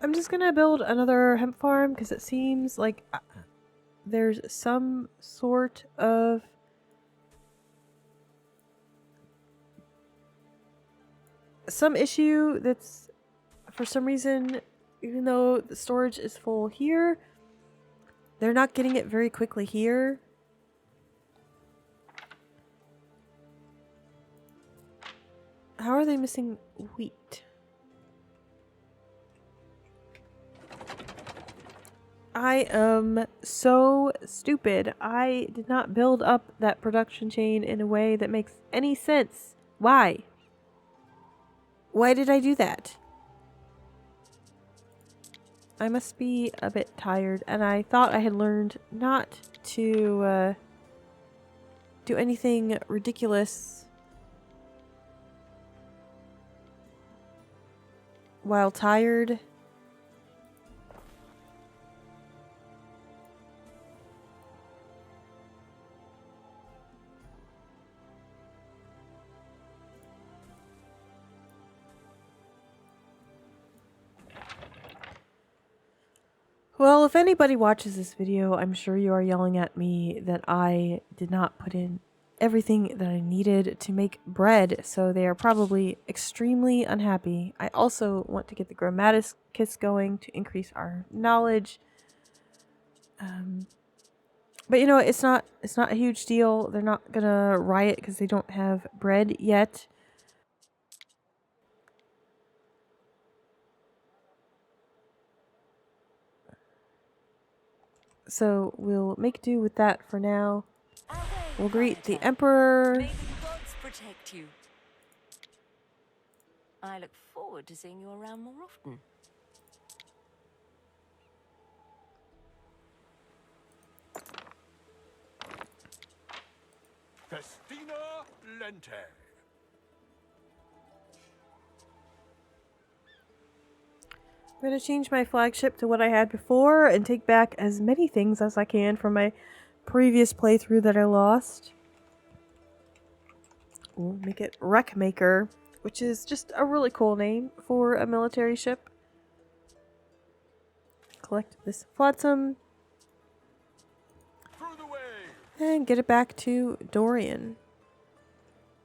I'm just gonna build another hemp farm because it seems like there's some sort of issue that's, for some reason, even though the storage is full here, they're not getting it very quickly here. How are they missing wheat? I am so stupid. I did not build up that production chain in a way that makes any sense. Why? Why did I do that? I must be a bit tired, and I thought I had learned not to do anything ridiculous while tired. Well, if anybody watches this video, I'm sure you are yelling at me that I did not put in everything that I needed to make bread, so they are probably extremely unhappy. I also want to get the Grammaticus going to increase our knowledge. But you know, it's not a huge deal. They're not gonna riot because they don't have bread yet. So we'll make do with that for now. We'll greet the Emperor. May the gods protect you. I look forward to seeing you around more often. Festina Lente. I'm going to change my flagship to what I had before and take back as many things as I can from my previous playthrough that I lost. We'll make it Wreck Maker, which is just a really cool name for a military ship. Collect this flotsam. And get it back to Dorian.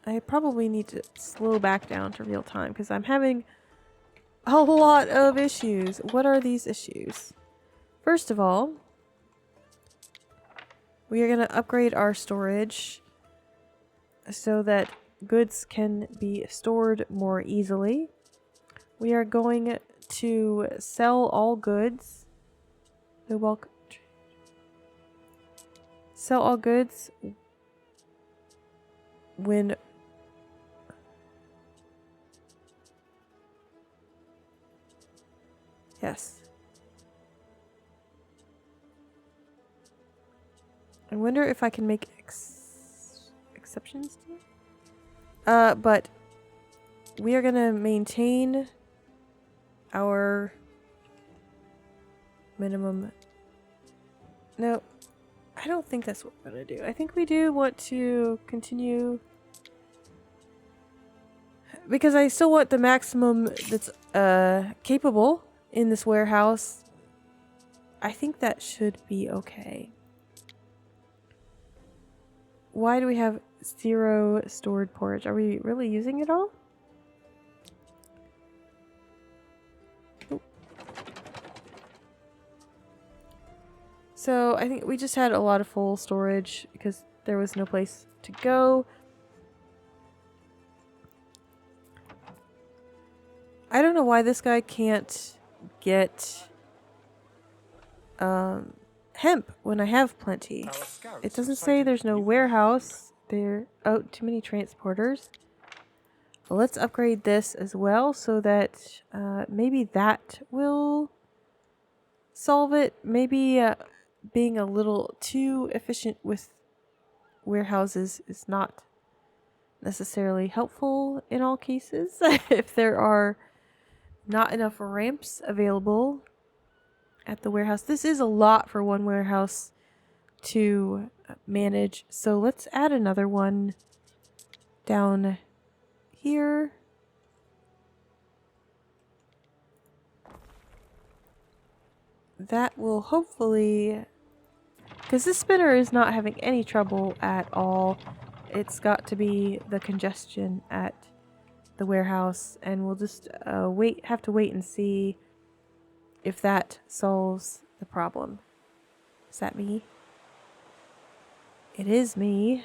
I probably need to slow back down to real time because I'm having a lot of issues. What are these issues? First of all, we are going to upgrade our storage so that goods can be stored more easily. We are going to sell all goods. The bulk. Sell all goods when yes. I wonder if I can make exceptions to it. But we are gonna maintain our minimum. No, I don't think that's what we're gonna do. I think we do want to continue because I still want the maximum that's capable in this warehouse. I think that should be okay. Why do we have 0 stored porridge? Are we really using it all? Oop. So I think we just had a lot of full storage because there was no place to go. I don't know why this guy can't get hemp when I have plenty. It doesn't say there's no warehouse. There too many transporters. Well, let's upgrade this as well so that maybe that will solve it. Maybe being a little too efficient with warehouses is not necessarily helpful in all cases. If there are not enough ramps available at the warehouse. This is a lot for one warehouse to manage. So let's add another one down here. That will hopefully, because this spinner is not having any trouble at all. It's got to be the congestion at the warehouse, and we'll just have to wait and see if that solves the problem. Is that me? It is me.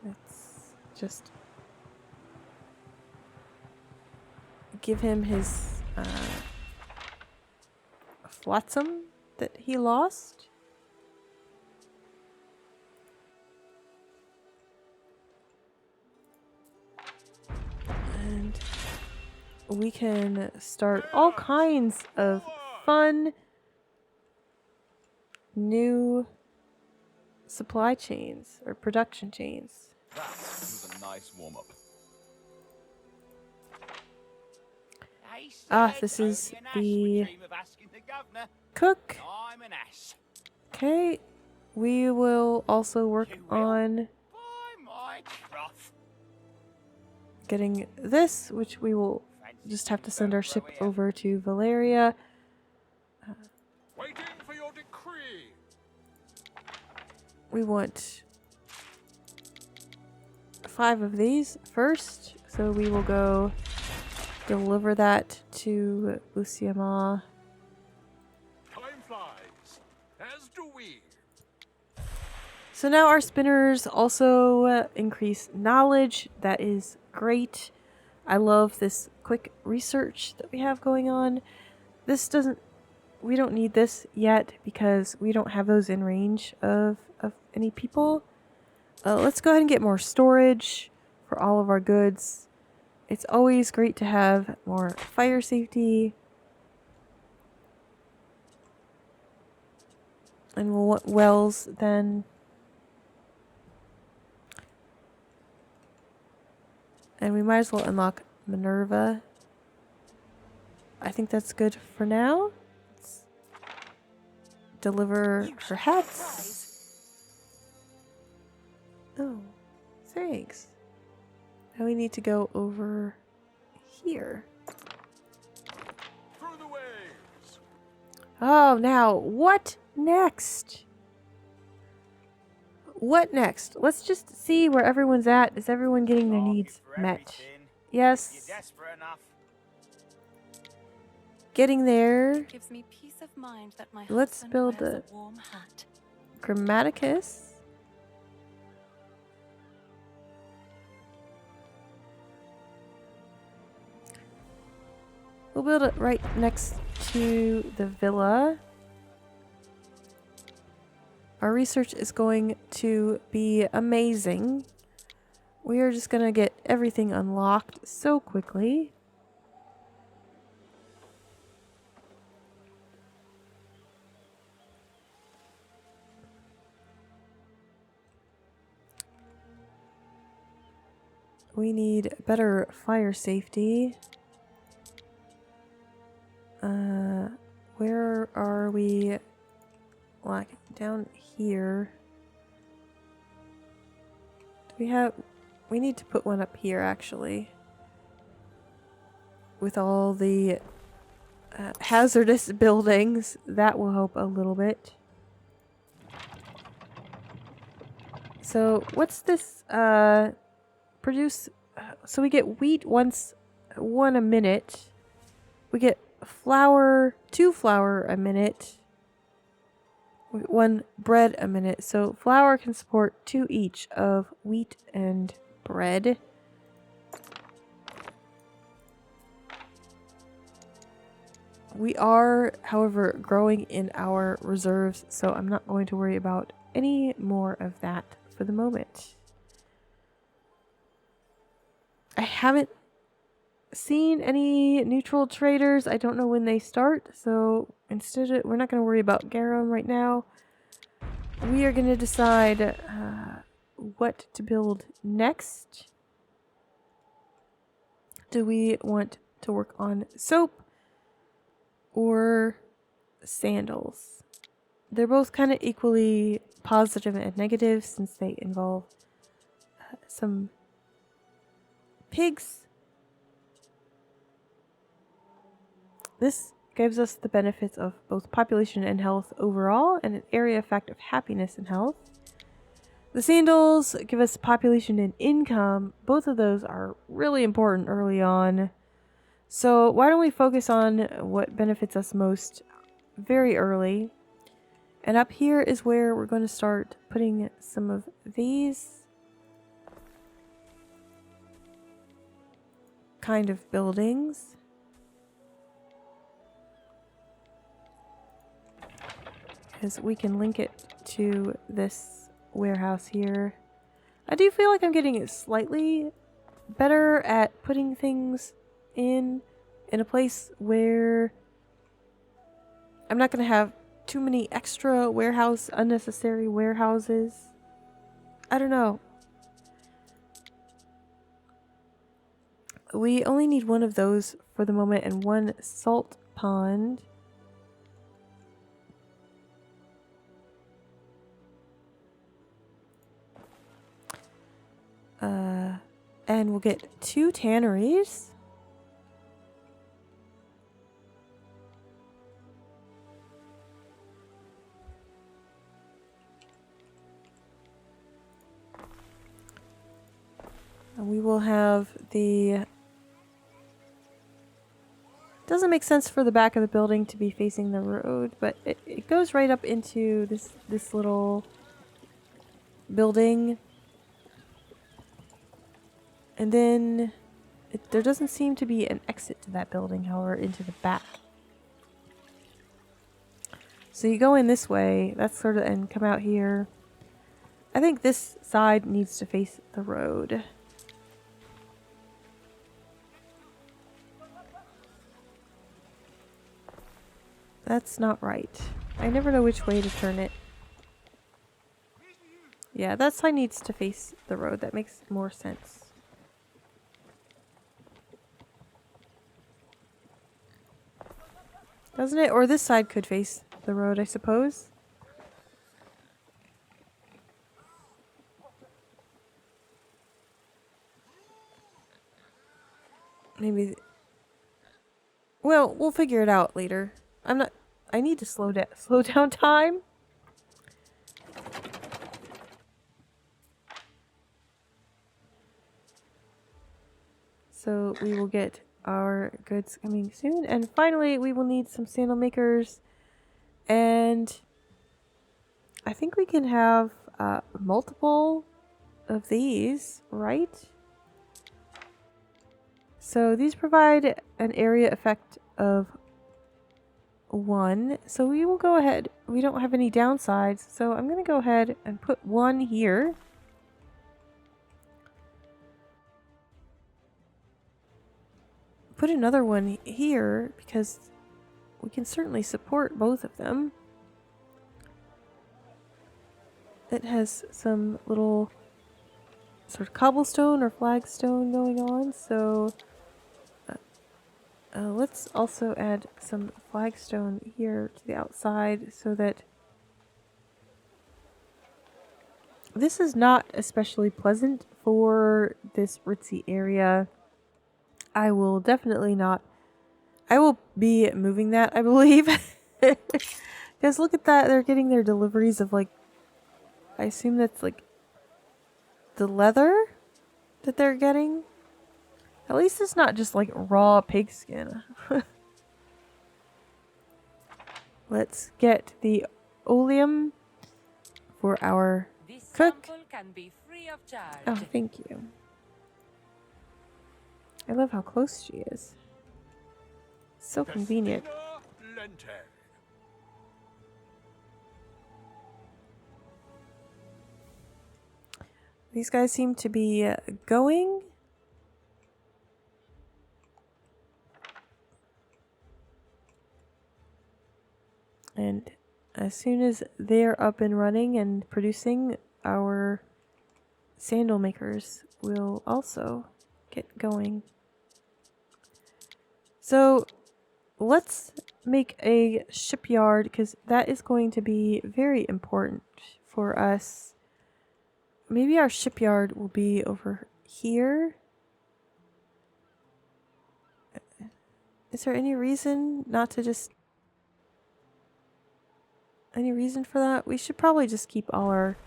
Let's just give him his flotsam that he lost. And we can start all kinds of fun new supply chains or production chains. That was a nice warm-up. This is the cook. I'm an ass. Okay, we will also work on By my trough. getting this, which we will just have to send our ship over to Valeria. Waiting for your decree. We want 5 of these first, so we will go deliver that to Lucia Ma. Time flies, as do we. So now our spinners also increase knowledge. That is great. I love this quick research that we have going on. We don't need this yet because we don't have those in range of any people. Let's go ahead and get more storage for all of our goods. It's always great to have more fire safety. And we'll want wells then. And we might as well unlock Minerva. I think that's good for now. Let's deliver her hats. Oh, thanks. Now we need to go over here. Through the waves. Oh, now what next? What next? Let's just see where everyone's at. Is everyone getting their needs met? Yes. You're desperate enough. Getting there. Gives me peace of mind that my Let's husband build wears a warm hat. Grammaticus. We'll build it right next to the villa. Our research is going to be amazing. We are just going to get everything unlocked so quickly. We need better fire safety. Where are we? Like down here. We need to put one up here actually. With all the hazardous buildings, that will help a little bit. So what's this produce? So we get wheat one a minute. We get flour, 2 flour a minute. 1 bread a minute. So flour can support 2 each of wheat and bread. We are, however, growing in our reserves, so I'm not going to worry about any more of that for the moment. I haven't seen any neutral traders. I don't know when they start, so instead we're not going to worry about garum right now. We are going to decide what to build next. Do we want to work on soap or sandals? They're both kind of equally positive and negative since they involve some pigs. This gives us the benefits of both population and health overall, and an area effect of happiness and health. The sandals give us population and income. Both of those are really important early on. So why don't we focus on what benefits us most very early. And up here is where we're going to start putting some of these kind of buildings. because we can link it to this warehouse here. I do feel like I'm getting slightly better at putting things in a place where I'm not going to have too many extra unnecessary warehouses. I don't know. We only need one of those for the moment and one salt pond. And we'll get 2 tanneries. And we will have the... Doesn't make sense for the back of the building to be facing the road, but it goes right up into this little building. And then there doesn't seem to be an exit to that building, however, into the back. So you go in this way, that's sort of, and come out here. I think this side needs to face the road. That's not right. I never know which way to turn it. Yeah, that side needs to face the road. That makes more sense. Doesn't it? Or this side could face the road, I suppose. Maybe... Well, we'll figure it out later. I need to slow down time. So we will get our goods coming soon. And finally, we will need some sandal makers. And I think we can have multiple of these, right? So these provide an area effect of 1. So we will go ahead. We don't have any downsides. So I'm going to go ahead and put 1 here. Put another one here because we can certainly support both of them. It has some little sort of cobblestone or flagstone going on, so let's also add some flagstone here to the outside so that this is not especially pleasant for this ritzy area. I will definitely not. I will be moving that, I believe. Because look at that. They're getting their deliveries of, like, I assume that's, like, the leather that they're getting. At least it's not just, like, raw pigskin. Let's get the oleum for our cook. Can be free of charge. Oh, thank you. I love how close she is. So convenient. These guys seem to be going. And as soon as they're up and running and producing, our sandal makers will also get going. So let's make a shipyard because that is going to be very important for us. Maybe our shipyard will be over here. Is there any reason not to just... Any reason for that? We should probably just keep all our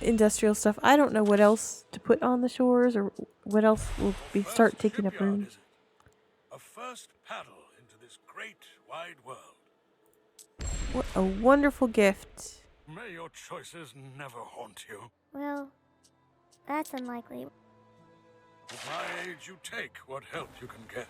industrial stuff. I don't know what else to put on the shores or what else will start taking up room. A first paddle into this great wide world. What a wonderful gift. May your choices never haunt you. Well, that's unlikely. At my age, you take what help you can get.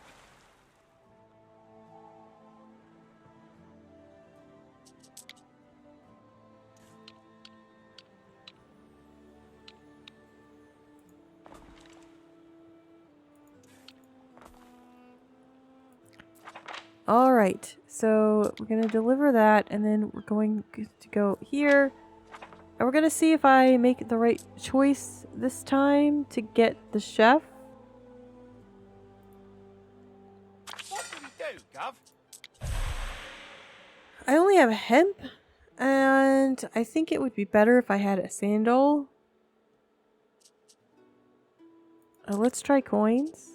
All right, so we're gonna deliver that, and then we're going to go here, and we're gonna see if I make the right choice this time to get the chef. What do we do, Gov? I only have hemp, and I think it would be better if I had a sandal. Let's try coins.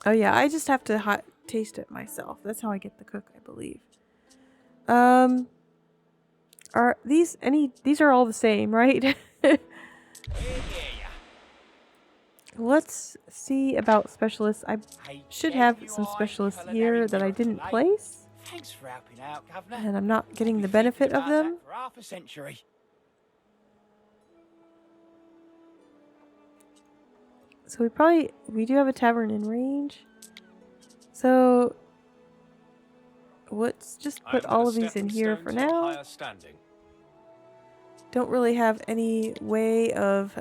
Oh yeah, I just have to taste it myself. That's how I get the cook, I believe. Are these these are all the same, right? Let's see about specialists. I should have some specialists here that I didn't place. Thanks for helping out, Governor. And I'm not getting the benefit of them. For half a century. So we do have a tavern in range. So let's just put all of these in here for now. Don't really have any way of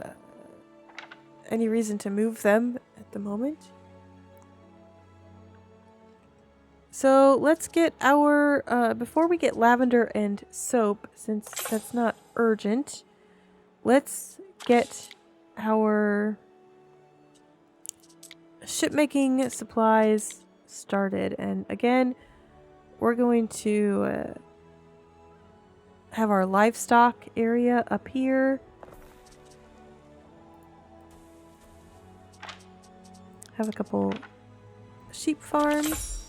any reason to move them at the moment. So let's get our before we get lavender and soap, since that's not urgent, let's get our shipmaking supplies started. And again, we're going to have our livestock area up here. Have a couple sheep farms.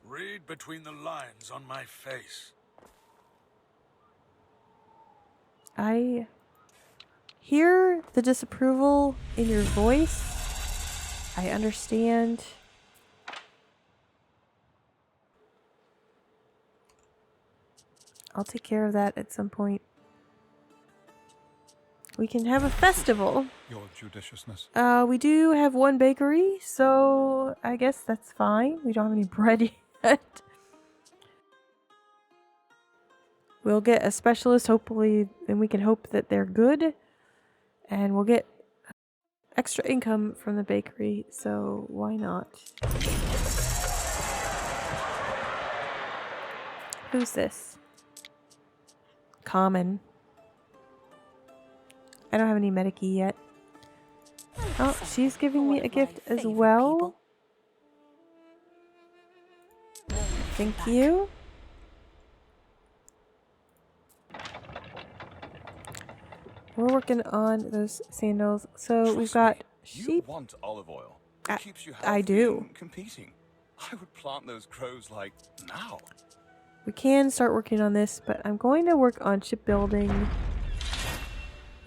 Read between the lines on my face. I hear the disapproval in your voice. I understand. I'll take care of that at some point. We can have a festival. Your judiciousness. We do have one bakery, so I guess that's fine. We don't have any bread yet. We'll get a specialist, hopefully, and we can hope that they're good. And we'll get extra income from the bakery, so why not? Who's this? Common. I don't have any Medici yet. Oh, she's giving me a gift as well. Thank you. We're working on those sandals. So we've got sheep. You want olive oil. It keeps you healthy I do. and competing. I would plant those crows like now. We can start working on this, but I'm going to work on shipbuilding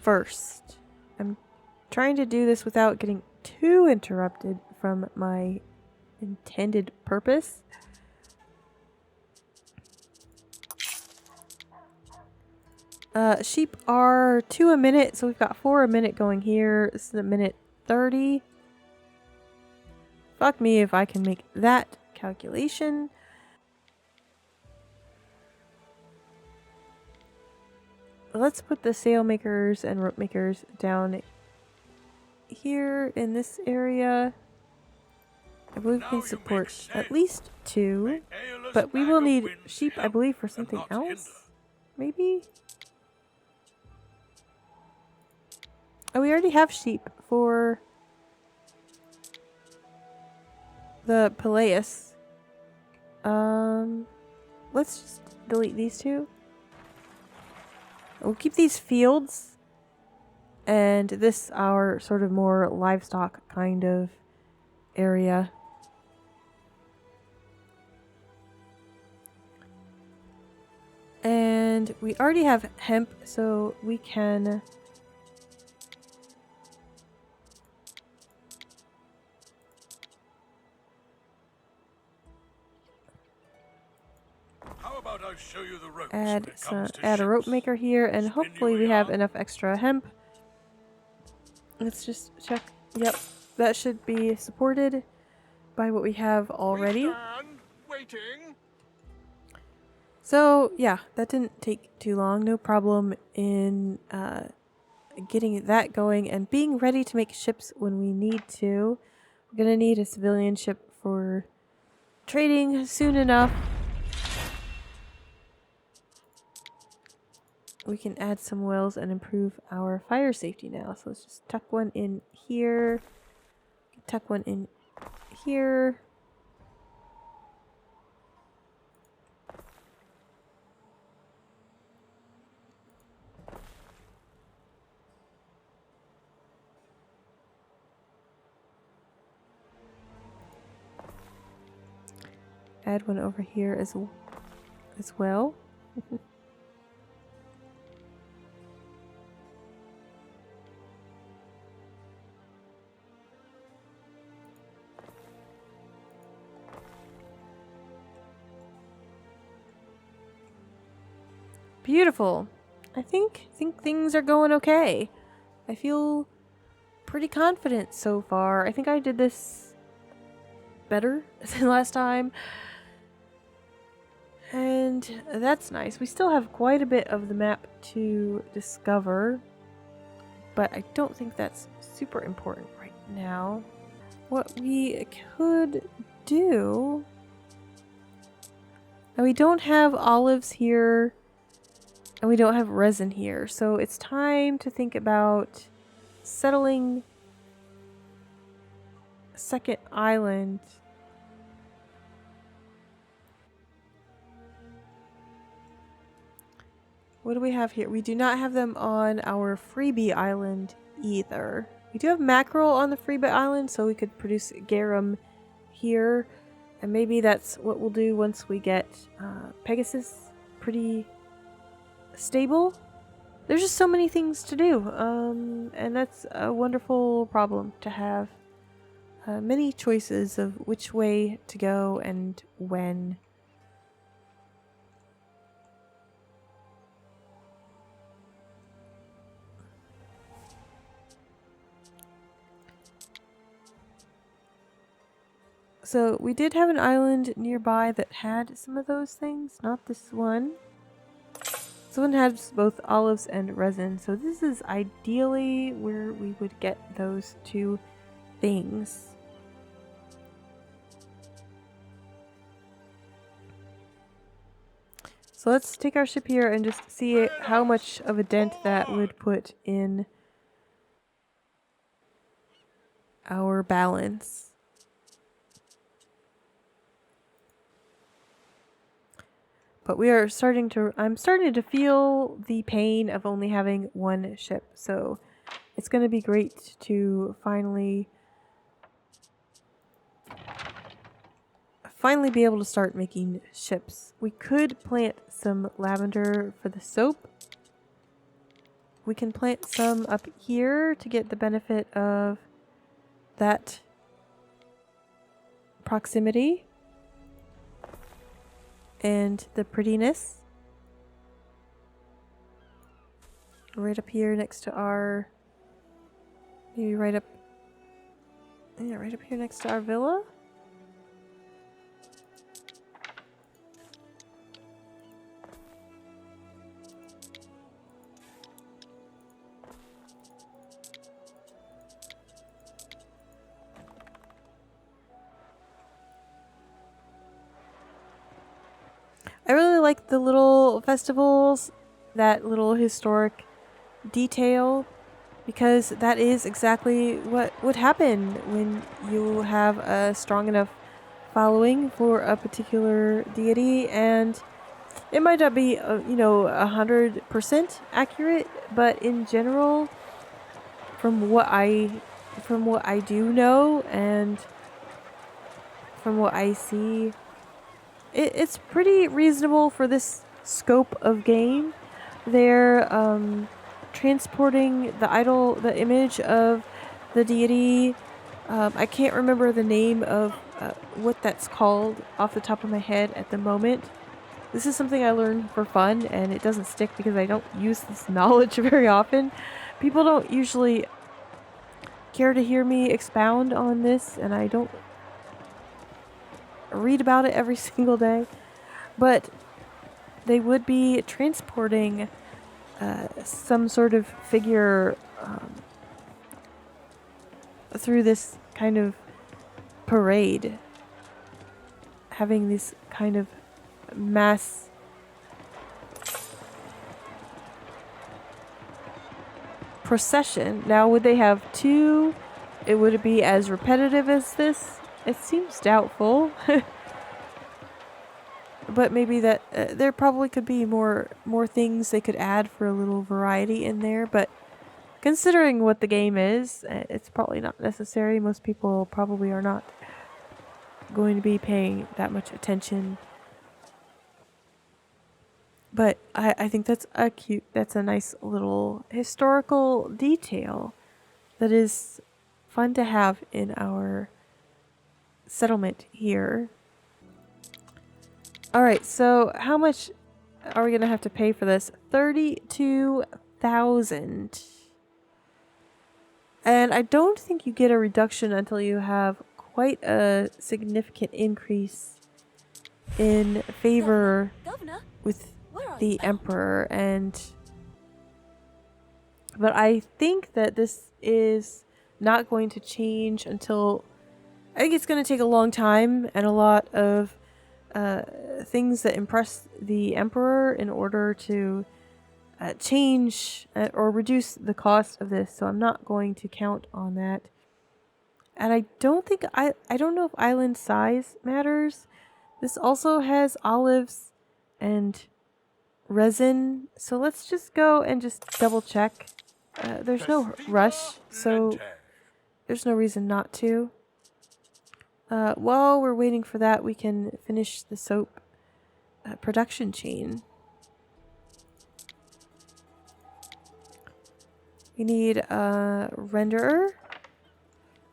first. I'm trying to do this without getting too interrupted from my intended purpose. Sheep are 2 a minute, so we've got 4 a minute going here. This is a minute 30. Fuck me if I can make that calculation. Let's put the sail makers and rope makers down here in this area. I believe we can support at least 2, but we will need sheep, I believe, for something else. Maybe? Oh, we already have sheep for the Peleus. Let's just delete these 2. We'll keep these fields and this our sort of more livestock kind of area. And we already have hemp, so we can I'll show you the ropes add a rope maker here, and hopefully we have enough extra hemp. Let's just check. Yep, that should be supported by what we have already. Waiting. So yeah, that didn't take too long. No problem in getting that going and being ready to make ships when we need to. We're going to need a civilian ship for trading soon enough. We can add some wells and improve our fire safety now. So let's just tuck one in here. Tuck one in here. Add one over here as well. Beautiful. I think things are going okay. I feel pretty confident so far. I think I did this better than last time. And that's nice. We still have quite a bit of the map to discover, but I don't think that's super important right now. What we could do... Now we don't have olives here, and we don't have resin here, so it's time to think about settling a second island. What do we have here? We do not have them on our freebie island either. We do have mackerel on the freebie island, so we could produce garum here. And maybe that's what we'll do once we get Pegasus pretty stable. There's just so many things to do. And that's a wonderful problem to have. Many choices of which way to go and when. So we did have an island nearby that had some of those things, not this one. This one has both olives and resin, so this is ideally where we would get those two things. So let's take our ship here and just see how much of a dent that would put in our balance. But I'm starting to feel the pain of only having one ship. So it's going to be great to finally be able to start making ships. We could plant some lavender for the soap. We can plant some up here to get the benefit of that proximity and the prettiness. Right up here next to our... Maybe right up... Yeah, right up here next to our villa. I really like the little festivals, that little historic detail, because that is exactly what would happen when you have a strong enough following for a particular deity. And it might not be, 100% accurate, but in general, from what I do know and from what I see, it's pretty reasonable for this scope of game. They're transporting the image of the deity. I can't remember the name of what that's called off the top of my head at the moment. This is something I learned for fun, and it doesn't stick because I don't use this knowledge very often. People don't usually care to hear me expound on this, and I don't read about it every single day, but they would be transporting some sort of figure through this kind of parade, having this kind of mass procession. Now, would they have two? Would it be as repetitive as this? It seems doubtful. But maybe that there probably could be more things they could add for a little variety in there. But considering what the game is, it's probably not necessary. Most people probably are not going to be paying that much attention. But I think that's a nice little historical detail that is fun to have in our settlement here. Alright, so how much are we going to have to pay for this? 32,000. And I don't think you get a reduction until you have quite a significant increase in favor Governor, with where are the you bound? Emperor. But I think that this is not going to change until... I think it's going to take a long time and a lot of things that impress the Emperor in order to change or reduce the cost of this. So I'm not going to count on that. And I don't think I don't know if island size matters. This also has olives and resin. So let's just go and just double check. There's no rush, so there's no reason not to. While we're waiting for that, we can finish the soap production chain. We need a renderer.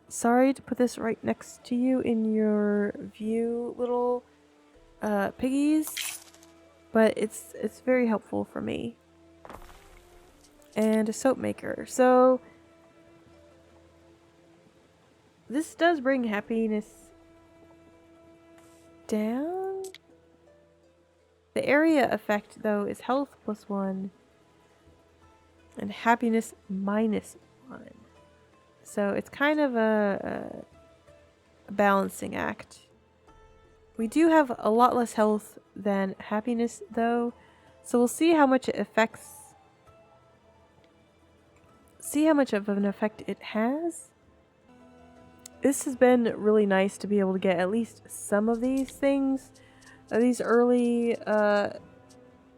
Sorry to put this right next to you in your view, little piggies, but it's very helpful for me. And a soap maker. So this does bring happiness down. The area effect, though, is health +1 and happiness -1. So it's kind of a balancing act. We do have a lot less health than happiness, though, so we'll see how much it affects. See how much of an effect it has. This has been really nice to be able to get at least some of these things. These early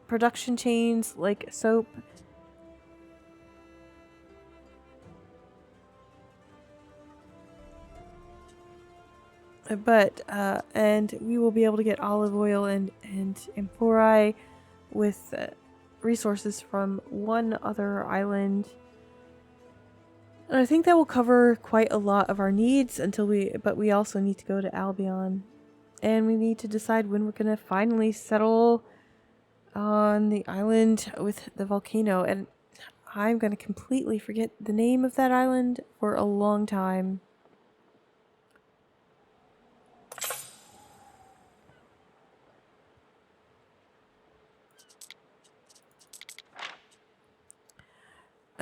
production chains like soap. But and we will be able to get olive oil and amphori with resources from one other island. And I think that will cover quite a lot of our needs but we also need to go to Albion. And we need to decide when we're going to finally settle on the island with the volcano. And I'm going to completely forget the name of that island for a long time.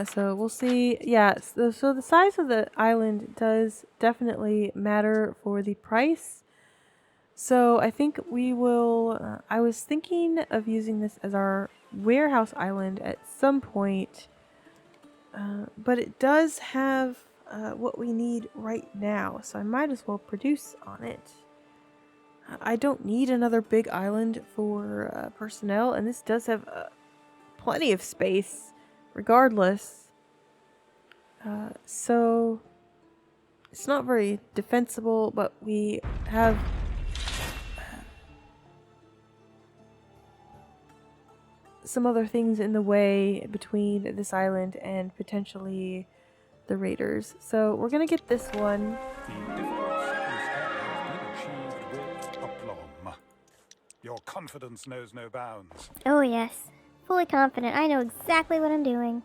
So we'll see. Yeah, so the size of the island does definitely matter for the price. So I think we will... I was thinking of using this as our warehouse island at some point. But it does have what we need right now. So I might as well produce on it. I don't need another big island for personnel. And this does have plenty of space. Regardless, so it's not very defensible, but we have some other things in the way between this island and potentially the raiders. So we're gonna get this one. The difficult second step has been achieved with aplomb. Your confidence knows no bounds. Oh yes, fully confident. I know exactly what I'm doing.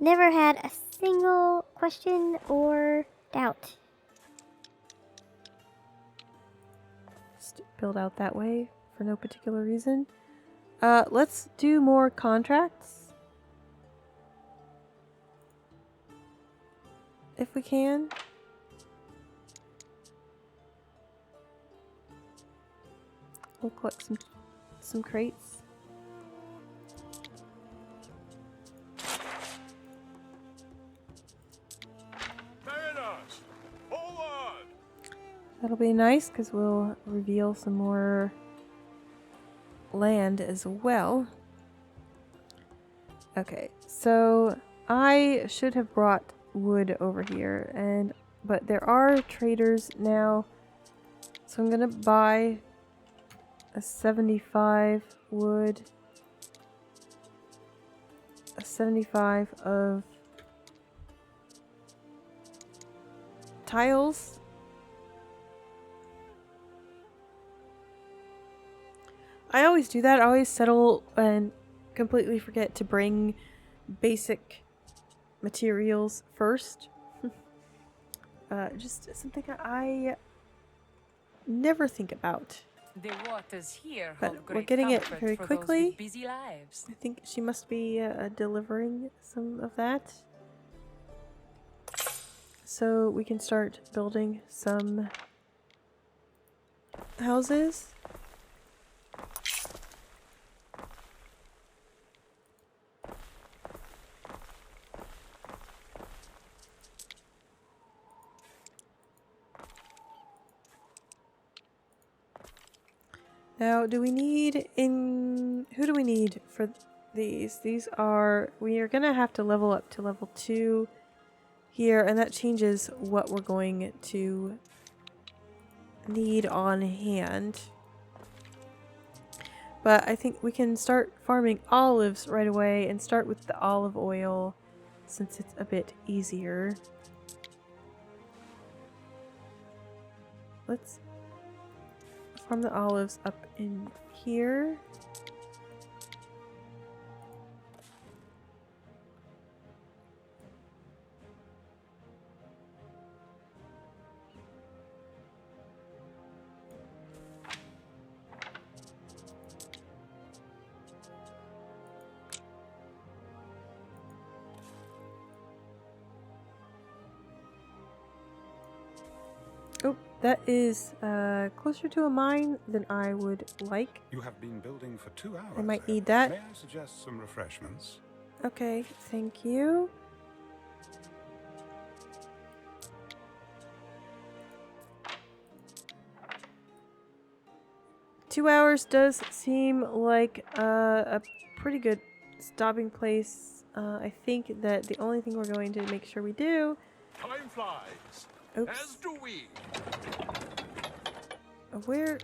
Never had a single question or doubt. Just build out that way for no particular reason. Let's do more contracts. if we can. We'll collect some crates. Mariners, forward! That'll be nice because we'll reveal some more land as well. Okay, so I should have brought wood over here, but there are traders now, so I'm gonna buy a 75 wood, a 75 of tiles. I always do that. I always settle and completely forget to bring basic materials first. Just something I never think about. The waters here But hold we're great getting it comfort very for those quickly. with busy lives. I think she must be delivering some of that. So we can start building some houses. Now, who do we need for these? We are gonna have to level up to level 2 here, and that changes what we're going to need on hand. But I think we can start farming olives right away and start with the olive oil since it's a bit easier. Let's farm the olives up in here. Oh, that is closer to a mine than I would like. You have been building for 2 hours. I might then. need that. May I suggest some refreshments? Okay, thank you. $2 does seem like a pretty good stopping place. I think that the only thing we're going to make sure we do. Time flies. Oops. As do we. Where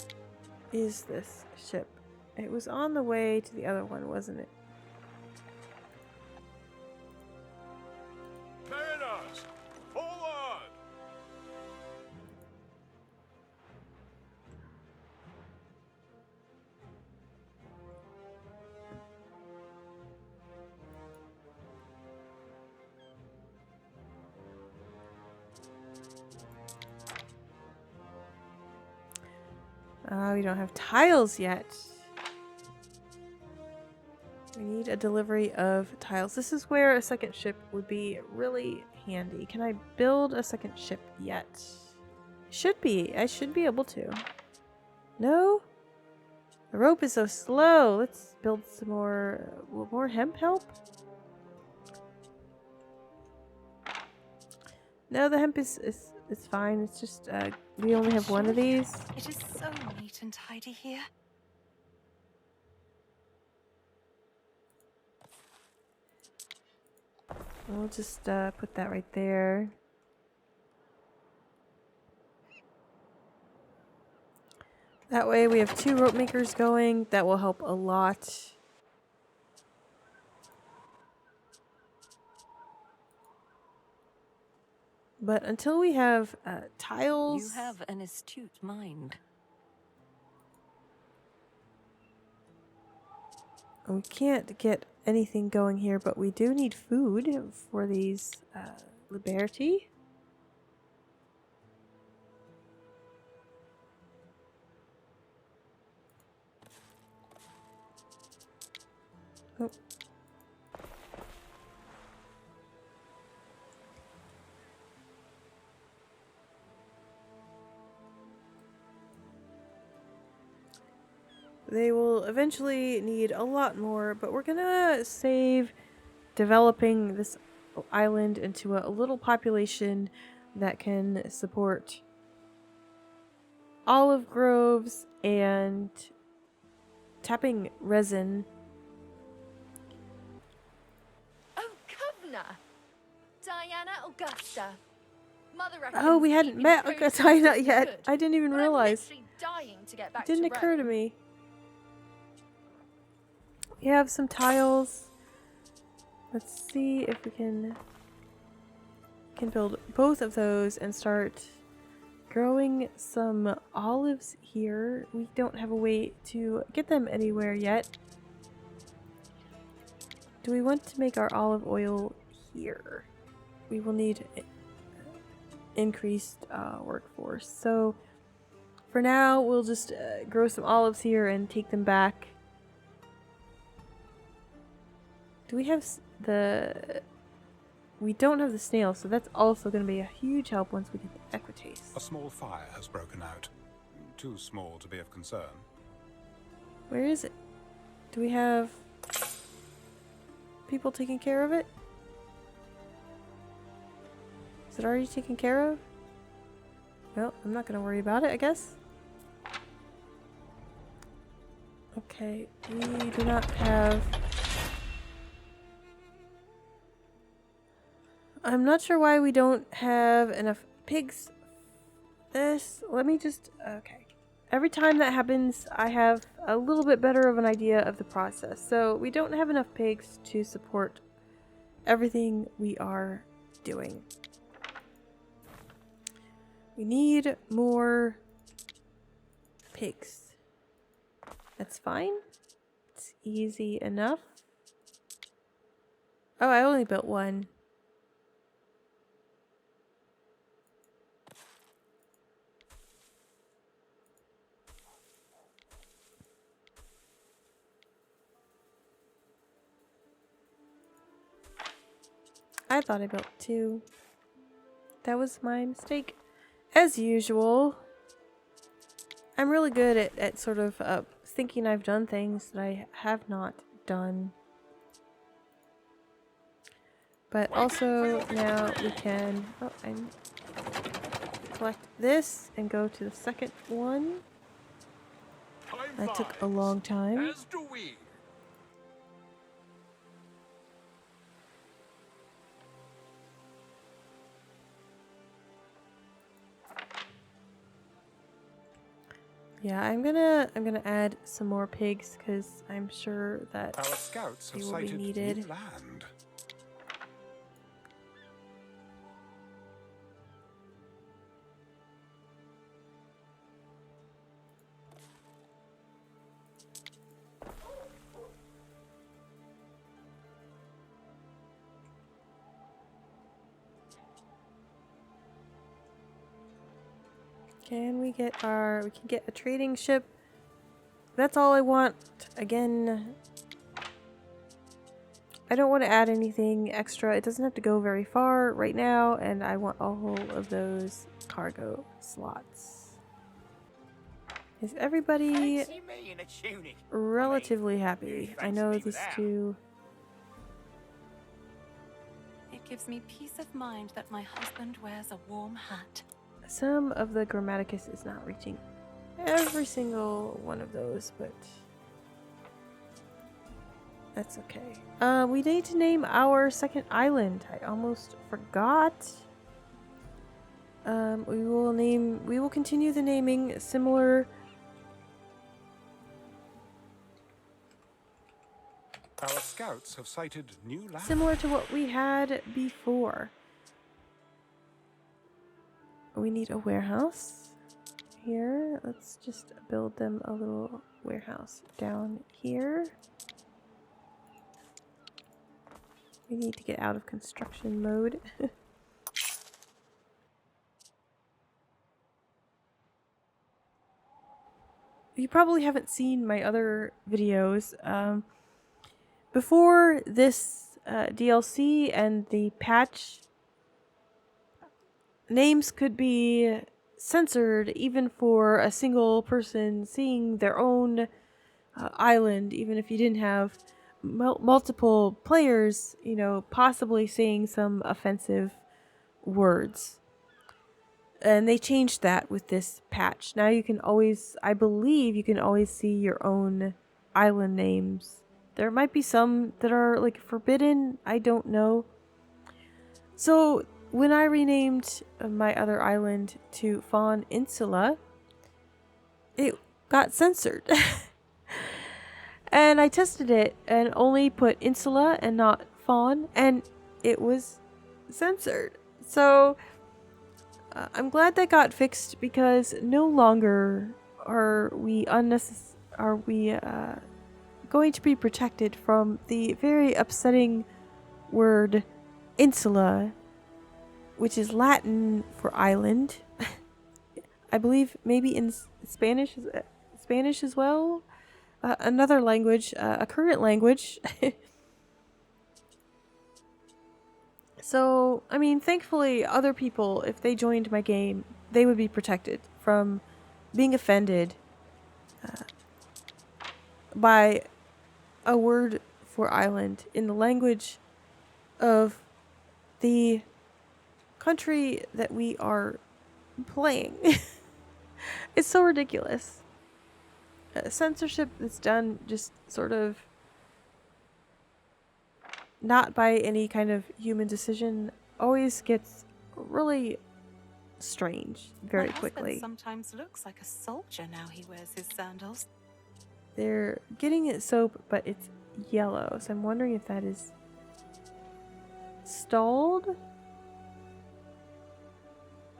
is this ship? It was on the way to the other one, wasn't it? Mariners, forward! We don't have tiles yet. We need a delivery of tiles. This is where a second ship would be really handy. Can I build a second ship yet? Should be. I should be able to. No? The rope is so slow. Let's build some more. Will more hemp help? No, the hemp is fine. It's just we only have one of these. It is so neat and tidy here. We'll just put that right there. That way we have 2 rope makers going. That will help a lot. But until we have tiles... You have an astute mind. We can't get anything going here, but we do need food for these Liberty. Oh. They will eventually need a lot more, but we're gonna save developing this island into a little population that can support olive groves and tapping resin. Oh, Governor! Diana Augusta. Mother Oh, we hadn't met Augusta yet. I didn't even realize. I'm literally dying to get back It didn't to occur to Rome. me. We have some tiles. Let's see if we can build both of those and start growing some olives here. We don't have a way to get them anywhere yet. Do we want to make our olive oil here? We will need increased workforce. So for now, we'll just grow some olives here and take them back. Do we have we don't have the snail, so that's also going to be a huge help once we get the equitase. A small fire has broken out. Too small to be of concern. Where is it? Do we have people taking care of it? Is it already taken care of? Well, I'm not going to worry about it, I guess. Okay, we do not have... I'm not sure why we don't have enough pigs. Let me just... Okay. Every time that happens, I have a little bit better of an idea of the process. So we don't have enough pigs to support everything we are doing. We need more pigs. That's fine. It's easy enough. Oh, I only built one. I thought I built two. That was my mistake. As usual, I'm really good at sort of thinking I've done things that I have not done. But also now we can collect this and go to the second one. That took a long time. As do we. Yeah, I'm gonna add some more pigs because I'm sure that Our scouts have they will be sighted needed. new land. Can we get we can get a trading ship. That's all I want. Again, I don't want to add anything extra. It doesn't have to go very far right now, and I want all of those cargo slots. Is everybody Fancy me in a tunic. relatively you happy? I fancy know me these without. two. It gives me peace of mind that my husband wears a warm hat. Some of the Grammaticus is not reaching every single one of those, but that's okay. We need to name our second island. I almost forgot. We will continue the naming similar. Our scouts have sighted new land. Similar to what we had before. We need a warehouse here. Let's just build them a little warehouse down here. We need to get out of construction mode. You probably haven't seen my other videos. Before this DLC and the patch, names could be censored even for a single person seeing their own island, even if you didn't have multiple players, you know, possibly saying some offensive words. And they changed that with this patch. Now you can always, I believe you can always see your own island names. There might be some that are like forbidden, I don't know. So when I renamed my other island to Fawn Insula, it got censored. And I tested it and only put Insula and not Fawn, and it was censored. So I'm glad that got fixed, because no longer are we going to be protected from the very upsetting word insula, which is Latin for island. I believe maybe in Spanish as well. Another language, a current language. So, I mean, thankfully, other people, if they joined my game, they would be protected from being offended by a word for island in the language of the country that we are playing. It's so ridiculous. Censorship that's done just sort of not by any kind of human decision always gets really strange very My husband quickly. sometimes looks like a soldier now he wears his sandals. They're getting it soap, but it's yellow, so I'm wondering if that is stalled.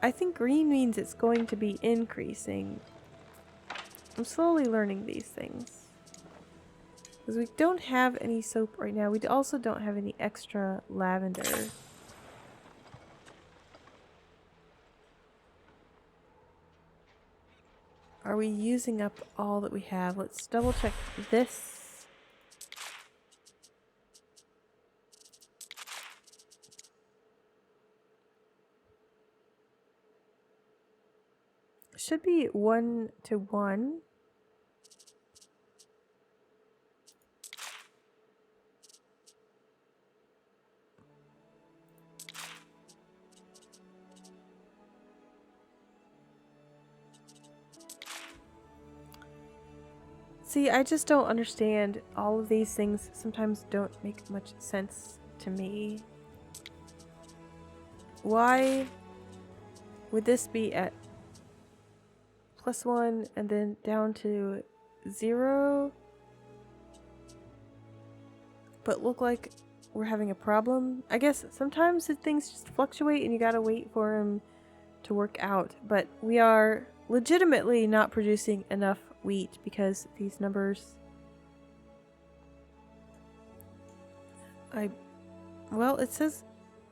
I think green means it's going to be increasing. I'm slowly learning these things. Because we don't have any soap right now. We also don't have any extra lavender. Are we using up all that we have? Let's double check this. Should be 1-to-1. See, I just don't understand. All of these things sometimes don't make much sense to me. Why would this be at +1 and then down to 0, but look like we're having a problem? I guess sometimes things just fluctuate and you gotta wait for them to work out, but we are legitimately not producing enough wheat because these numbers... Well, it says...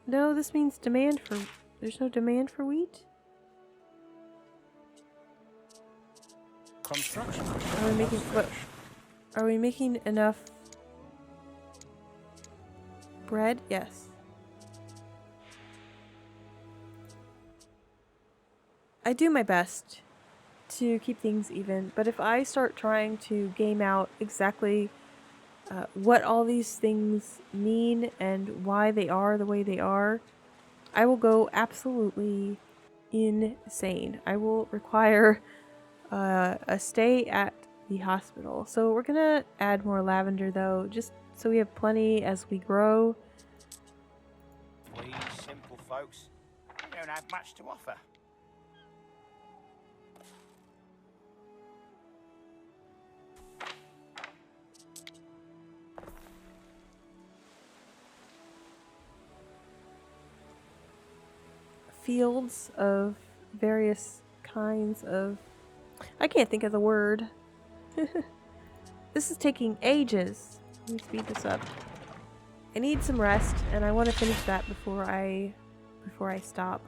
No, this means demand for... There's no demand for wheat? Construction. Are we making... What? Are we making enough... bread? Yes. I do my best to keep things even, but if I start trying to game out exactly what all these things mean and why they are the way they are, I will go absolutely insane. I will require a stay at the hospital. So we're gonna add more lavender though, just so we have plenty as we grow. We simple folks don't have much to offer. Fields of various kinds of... I can't think of the word. This is taking ages. Let me speed this up. I need some rest, and I want to finish that before I stop.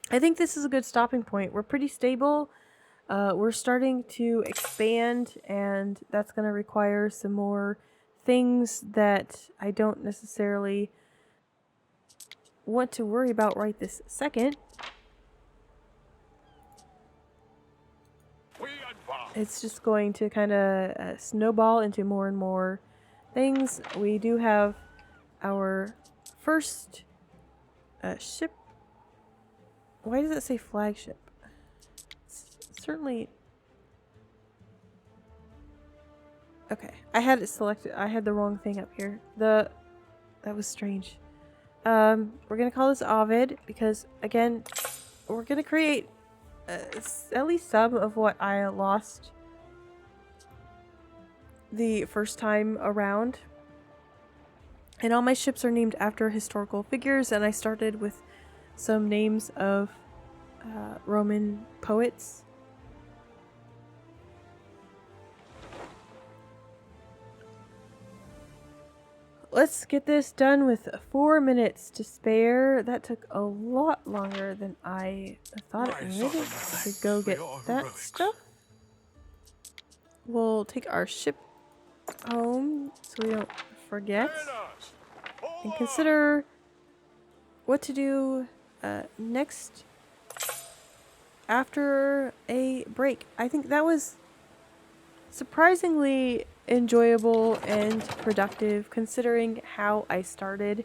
I think this is a good stopping point. We're pretty stable. We're starting to expand, and that's going to require some more things that I don't necessarily want to worry about right this second. it's just going to kind of snowball into more and more things. We do have our first ship. Why does it say flagship? It's certainly... Okay, I had it selected. I had the wrong thing up here. That was strange. We're gonna call this Ovid because, again, we're gonna create at least some of what I lost the first time around. And all my ships are named after historical figures, and I started with some names of Roman poets. Let's get this done with 4 minutes to spare. That took a lot longer than I thought it would to go get that stuff. We'll take our ship home so we don't forget. And consider what to do next after a break. I think that was surprisingly enjoyable and productive considering how I started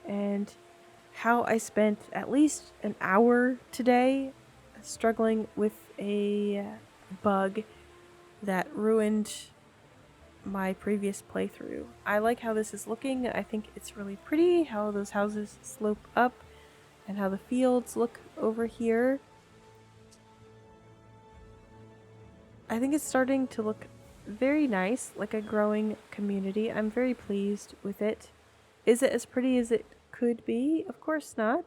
and how I spent at least an hour today struggling with a bug that ruined my previous playthrough. I like how this is looking. I think it's really pretty how those houses slope up and how the fields look over here. I think it's starting to look very nice, like a growing community. I'm very pleased with it. Is it as pretty as it could be? Of course not.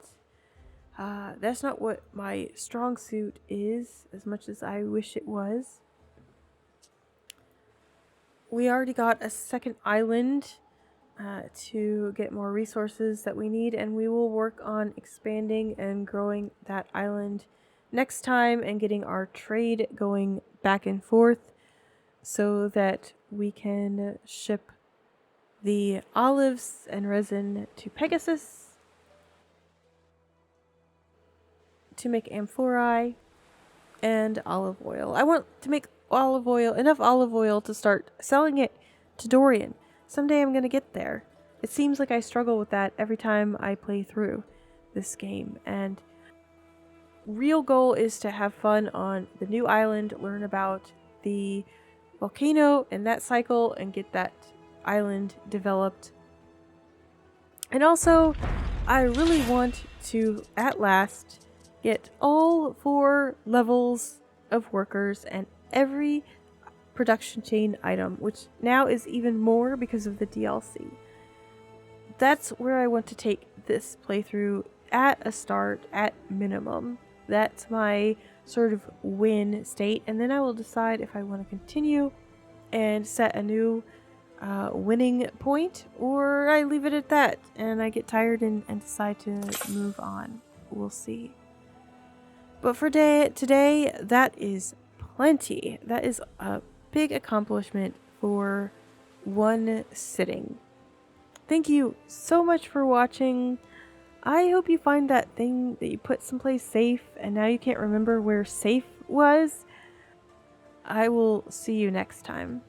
That's not what my strong suit is, as much as I wish it was. We already got a second island to get more resources that we need, and we will work on expanding and growing that island next time and getting our trade going back and forth so that we can ship the olives and resin to Pegasus to make amphorae and olive oil. I want to make olive oil, enough olive oil to start selling it to Dorian. Someday I'm going to get there. It seems like I struggle with that every time I play through this game, and real goal is to have fun on the new island, learn about the volcano and that cycle, and get that island developed. And also, I really want to, at last, get all 4 levels of workers and every production chain item, which now is even more because of the DLC. That's where I want to take this playthrough at a start, at minimum. That's my sort of win state, and then I will decide if I want to continue and set a new winning point, or I leave it at that and I get tired and decide to move on. We'll see. But for today, that is plenty. That is a big accomplishment for one sitting. Thank you so much for watching. I hope you find that thing that you put someplace safe and now you can't remember where safe was. I will see you next time.